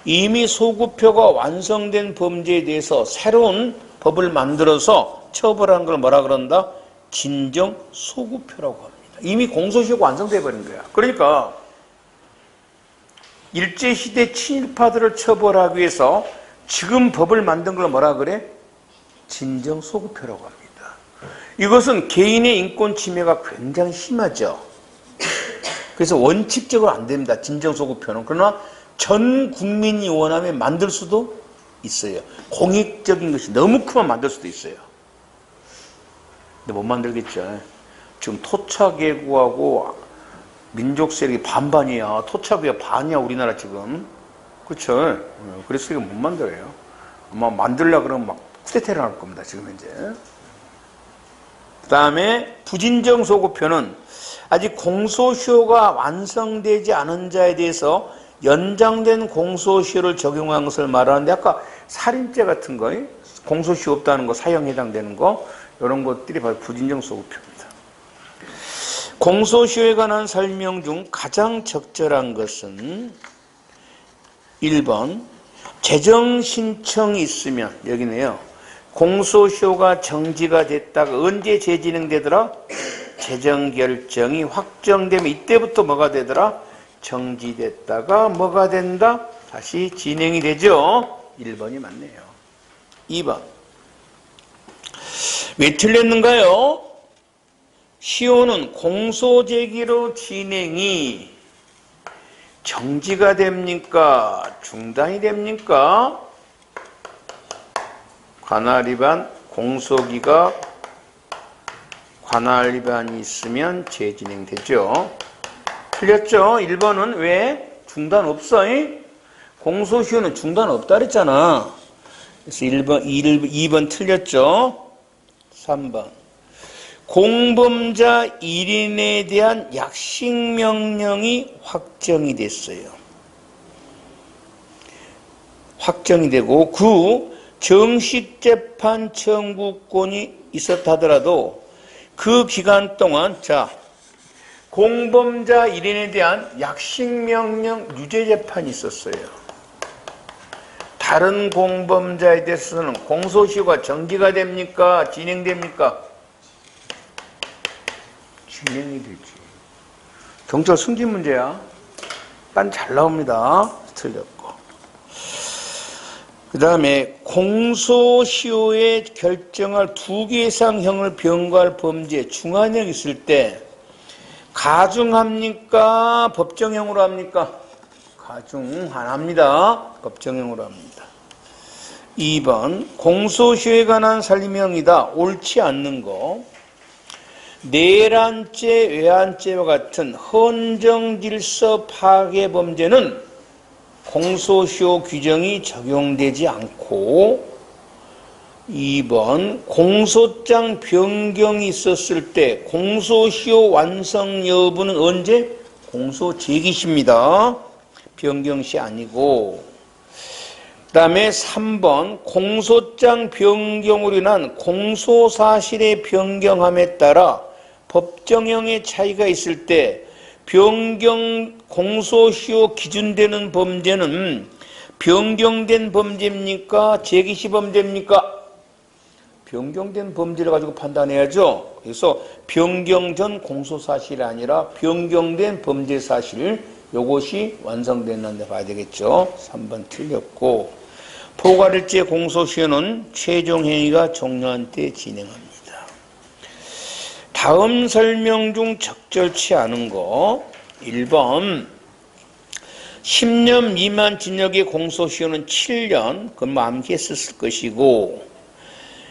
이미 소급표가 완성된 범죄에 대해서 새로운 법을 만들어서 처벌한 걸 뭐라 그런다? 진정소급표라고 합니다. 이미 공소시효가 완성돼 버린 거야. 그러니까 일제시대 친일파들을 처벌하기 위해서 지금 법을 만든 걸 뭐라 그래? 진정소급표라고 합니다. 이것은 개인의 인권 침해가 굉장히 심하죠. 그래서 원칙적으로 안 됩니다. 진정소급표는. 그러나 전 국민이 원하면 만들 수도 있어요. 공익적인 것이 너무 크면 만들 수도 있어요. 근데 못 만들겠죠. 지금 토착예구하고 민족 세력이 반반이야. 토착이 반이야 우리나라 지금. 그렇죠. 그래서 이거 못 만들어요. 아마 만들려고 그러면 막 쿠데타를 할 겁니다. 지금 현재. 그 다음에 부진정 소급표는 아직 공소시효가 완성되지 않은 자에 대해서 연장된 공소시효를 적용한 것을 말하는데 아까 살인죄 같은 거 공소시효 없다는 거 사형 해당되는 거 이런 것들이 바로 부진정 소급표입니다. 공소시효에 관한 설명 중 가장 적절한 것은 1번 재정신청이 있으면 여기네요. 공소시효가 정지가 됐다가 언제 재진행되더라? 재정결정이 확정되면 이때부터 뭐가 되더라? 정지됐다가 뭐가 된다? 다시 진행이 되죠. 1번이 맞네요. 2번 왜 틀렸는가요? 시효는 공소제기로 진행이 정지가 됩니까? 중단이 됩니까? 관할 위반, 공소기가 관할 위반이 있으면 재진행되죠. 틀렸죠? 1번은 왜? 중단 없어. 공소시효는 중단 없다 그랬잖아. 그래서 2번 틀렸죠? 3번 공범자 1인에 대한 약식명령이 확정이 됐어요. 확정이 되고 그 정식재판 청구권이 있었다 하더라도 그 기간 동안 공범자 1인에 대한 약식명령 유죄재판이 있었어요. 다른 공범자에 대해서는 공소시효가 정지가 됩니까? 진행됩니까? 진행이 되지. 경찰 승진 문제야. 딴 잘 나옵니다. 틀렸고. 그 다음에 공소시효에 결정할 2개 이상 형을 병과할 범죄 중한형이 있을 때 가중합니까? 법정형으로 합니까? 가중 안 합니다. 법정형으로 합니다. 2번 공소시효에 관한 살림형이다. 옳지 않는 거. 내란죄, 외환죄와 같은 헌정질서 파괴 범죄는 공소시효 규정이 적용되지 않고 2번 공소장 변경이 있었을 때 공소시효 완성 여부는 언제? 공소 제기시입니다. 변경시 아니고. 그 다음에 3번 공소장 변경으로 인한 공소사실의 변경함에 따라 법정형의 차이가 있을 때 변경 공소시효 기준되는 범죄는 변경된 범죄입니까? 제기시 범죄입니까? 변경된 범죄를 가지고 판단해야죠. 그래서 변경 전 공소사실이 아니라 변경된 범죄사실 요것이 완성됐는데 봐야 되겠죠. 3번 틀렸고 포괄일제 공소시효는 최종행위가 종료한 때 진행합니다. 다음 설명 중 적절치 않은 거 1번 10년 미만 징역의 공소시효는 7년 그럼 암기했을 것이고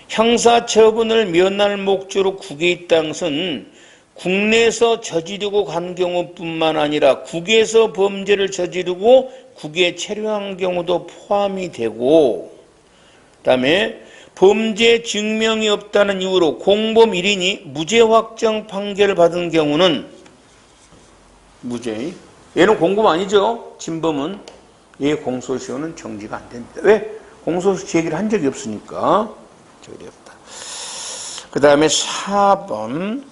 형사처분을 면할 목적으로 국외에 있다는 것은 국내에서 저지르고 간 경우뿐만 아니라 국외에서 범죄를 저지르고 국외에 체류한 경우도 포함이 되고 그 다음에 범죄 증명이 없다는 이유로 공범 1인이 무죄 확정 판결을 받은 경우는 무죄. 얘는 공범 아니죠. 진범은. 얘 공소시효는 정지가 안 됩니다. 왜? 공소시효 제기를 한 적이 없으니까. 적이 없다. 그 다음에 4번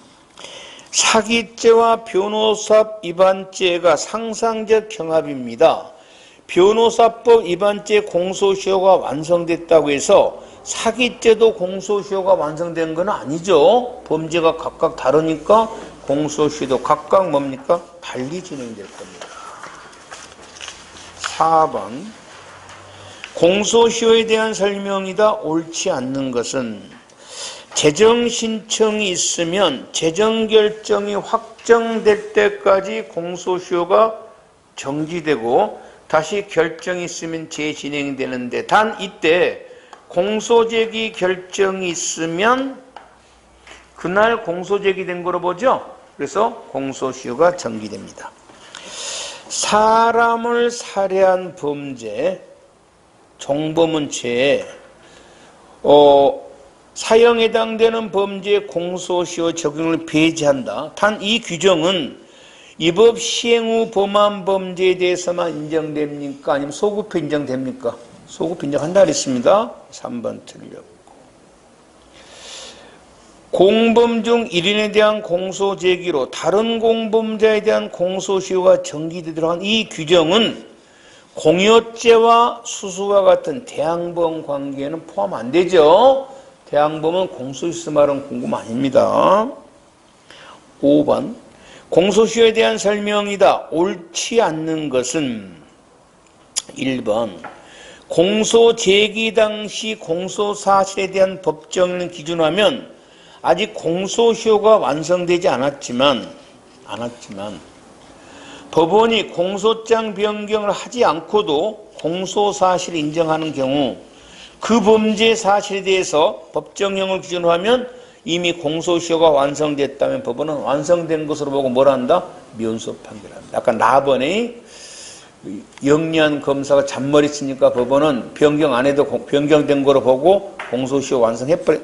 사기죄와 변호사법 위반죄가 상상적 경합입니다. 변호사법 위반죄 공소시효가 완성됐다고 해서 사기죄도 공소시효가 완성된 건 아니죠. 범죄가 각각 다르니까 공소시효도 각각 뭡니까? 달리 진행될 겁니다. 4번 공소시효에 대한 설명이다. 옳지 않는 것은 재정 신청이 있으면 재정 결정이 확정될 때까지 공소시효가 정지되고 다시 결정이 있으면 재진행이 되는데 단 이때 공소제기 결정이 있으면 그날 공소제기된 거로 보죠. 그래서 공소시효가 정지됩니다. 사람을 살해한 범죄 종범은죄에 사형에 해당되는 범죄 공소시효 적용을 배제한다. 단 이 규정은 이 법 시행 후 범한 범죄에 대해서만 인정됩니까? 아니면 소급해 인정됩니까? 소급 인정한다 그랬습니다. 3번 틀렸고. 공범 중 1인에 대한 공소 제기로 다른 공범자에 대한 공소시효가 정지되도록 한 이 규정은 공여죄와 수수와 같은 대항범 관계에는 포함 안 되죠. 대항범은 공소시효 말은 공범 아닙니다. 5번 공소시효에 대한 설명이다. 옳지 않는 것은 1번 공소 제기 당시 공소 사실에 대한 법정을 기준하면 아직 공소시효가 완성되지 않았지만 법원이 공소장 변경을 하지 않고도 공소 사실을 인정하는 경우 그 범죄 사실에 대해서 법정형을 기준으로 하면 이미 공소시효가 완성됐다면 법원은 완성된 것으로 보고 뭘 한다? 면소 판결한다. 아까 나번에 영리한 검사가 잔머리 치니까 법원은 변경 안 해도 변경된 거로 보고 공소시효 완성해버린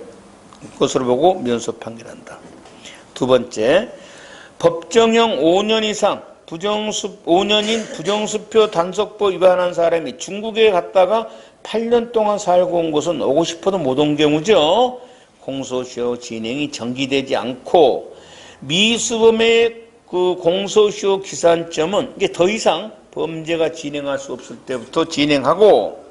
것으로 보고 면소 판결한다. 두 번째, 법정형 5년 이상 5년인 부정수표 단속법 위반한 사람이 중국에 갔다가 8년 동안 살고 온 곳은 오고 싶어도 못 온 경우죠. 공소시효 진행이 정지되지 않고 미수범의 그 공소시효 기산점은 이제 더 이상 범죄가 진행할 수 없을 때부터 진행하고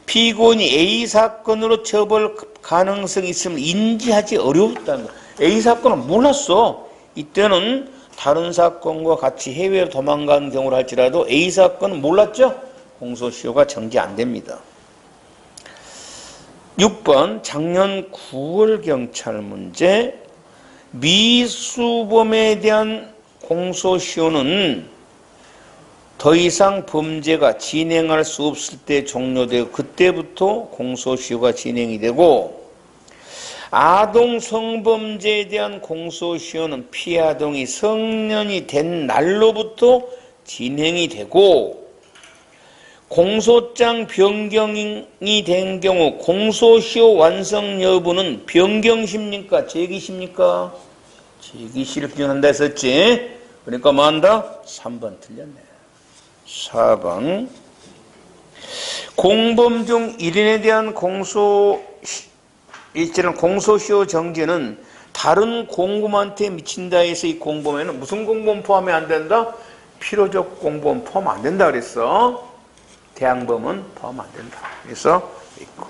피고인이 A 사건으로 처벌 가능성이 있음을 인지하지 어려웠다는 거야. A 사건은 몰랐어. 이때는 다른 사건과 같이 해외로 도망간 경우를 할지라도 A 사건은 몰랐죠? 공소시효가 정지 안 됩니다. 6번 작년 9월 경찰 문제. 미수범에 대한 공소시효는 더 이상 범죄가 진행할 수 없을 때 종료되고 그때부터 공소시효가 진행이 되고, 아동 성범죄에 대한 공소시효는 피아동이 성년이 된 날로부터 진행이 되고, 공소장 변경이 된 경우 공소시효 완성 여부는 변경시입니까? 제기시입니까? 제기시를 기준한다 했었지. 그러니까 뭐 한다? 3번 틀렸네. 4번 공범 중 1인에 대한 공소시효 정지는 다른 공범한테 미친다 해서 이 공범에는 무슨 공범 포함이 안 된다? 필요적 공범 포함 안 된다 그랬어. 대항범은 포함 안 된다. 그래서 있고.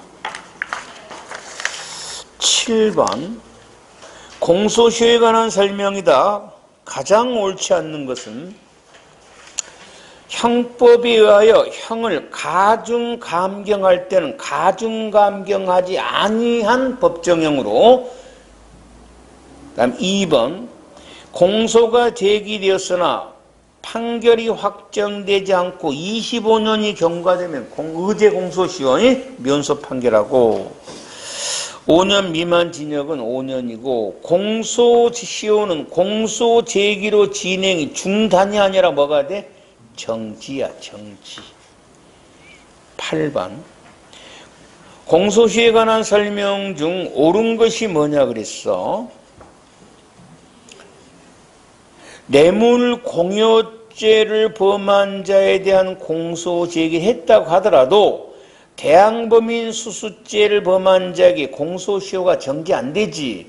7번 공소시효에 관한 설명이다. 가장 옳지 않는 것은 형법에 의하여 형을 가중감경할 때는 가중감경하지 아니한 법정형으로. 그다음 2번 공소가 제기되었으나 판결이 확정되지 않고 25년이 경과되면 의제 공소시효의 면소 판결하고, 5년 미만 징역은 5년이고 공소시효는 공소 제기로 진행이 중단이 아니라 뭐가 돼? 정지야, 정지. 8번 공소시효에 관한 설명 중 옳은 것이 뭐냐 그랬어? 뇌물 공여죄를 범한 자에 대한 공소 제기를 했다고 하더라도 대항범인 수수죄를 범한 자에게 공소시효가 정지 안 되지.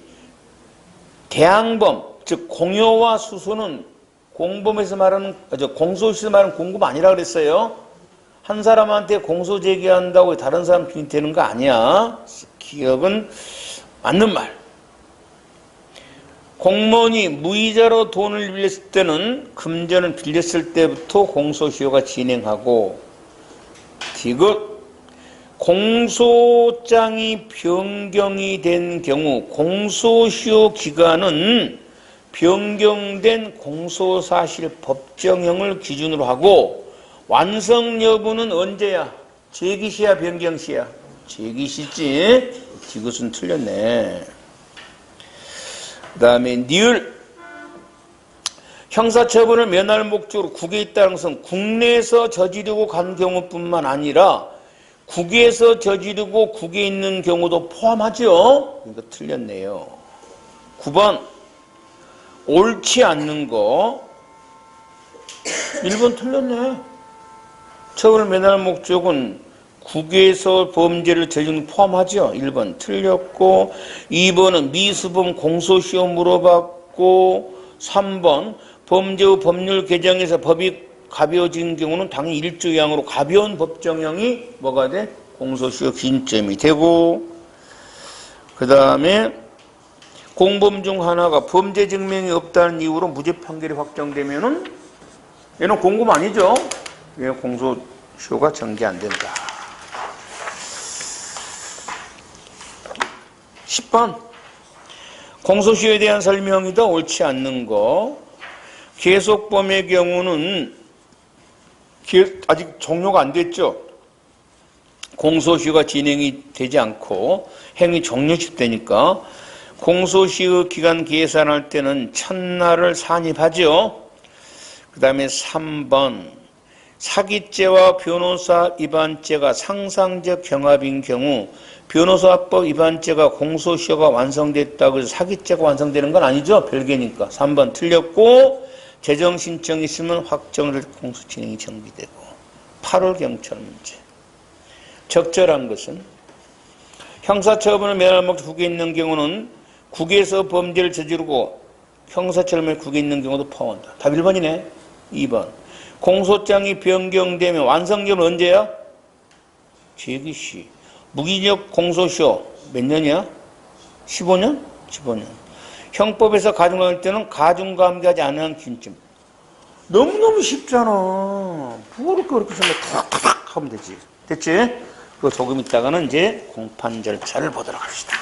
대항범, 즉 공여와 수수는 공범에서 말하는, 공소시효에서 말하는 공범 아니라 그랬어요. 한 사람한테 공소 제기한다고 다른 사람 균이 되는 거 아니야. 기억은 맞는 말. 공무원이 무이자로 돈을 빌렸을 때는 금전을 빌렸을 때부터 공소시효가 진행하고, 디귿 공소장이 변경이 된 경우 공소시효 기간은 변경된 공소사실 법정형을 기준으로 하고, 완성 여부는 언제야? 제기시야 변경시야? 제기시지. 디귿은 틀렸네. 그 다음에 니을 형사처분을 면할 목적으로 국외에 있다는 것은 국내에서 저지르고 간 경우뿐만 아니라 국외에서 저지르고 국외에 있는 경우도 포함하죠. 이거 틀렸네요. 9번 옳지 않는 거 1번 틀렸네. 처분을 면할 목적은 국외에서 범죄를 저지르는 포함하죠. 1번 틀렸고, 2번은 미수범 공소시효 물어봤고, 3번 범죄 후 법률 개정에서 법이 가벼워진 경우는 당연히 일조양으로 가벼운 법정형이 뭐가 돼? 공소시효 기준점이 되고, 그 다음에 공범 중 하나가 범죄 증명이 없다는 이유로 무죄 판결이 확정되면은 얘는 공범 아니죠? 얘 공소시효가 정지 안 된다. 10번 공소시효에 대한 설명이다. 옳지 않는 거. 계속범의 경우는 아직 종료가 안 됐죠. 공소시효가 진행이 되지 않고 행위 종료시 되니까 공소시효 기간 계산할 때는 첫날을 산입하죠. 그 다음에 3번 사기죄와 변호사 위반죄가 상상적 경합인 경우 변호사법 위반죄가 공소시효가 완성됐다고 해서 사기죄가 완성되는 건 아니죠. 별개니까. 3번 틀렸고, 재정신청이 있으면 확정을 공소 진행이 정지되고. 8월 경찰 문제. 적절한 것은 형사처분을 면할 목적 국외에 있는 경우는 국외에서 범죄를 저지르고 형사처분을 국외에 있는 경우도 포함한다. 답 1번이네. 2번 공소장이 변경되면 완성점은 언제야? 제기시. 무기력 공소시효 몇 년이야? 15년? 15년. 형법에서 가중할 때는 가중감기하지 않은 기준점. 너무너무 쉽잖아. 뭐를 그렇게 탁탁탁 하면 되지. 됐지? 그거 조금 있다가는 이제 공판 절차를 보도록 합시다.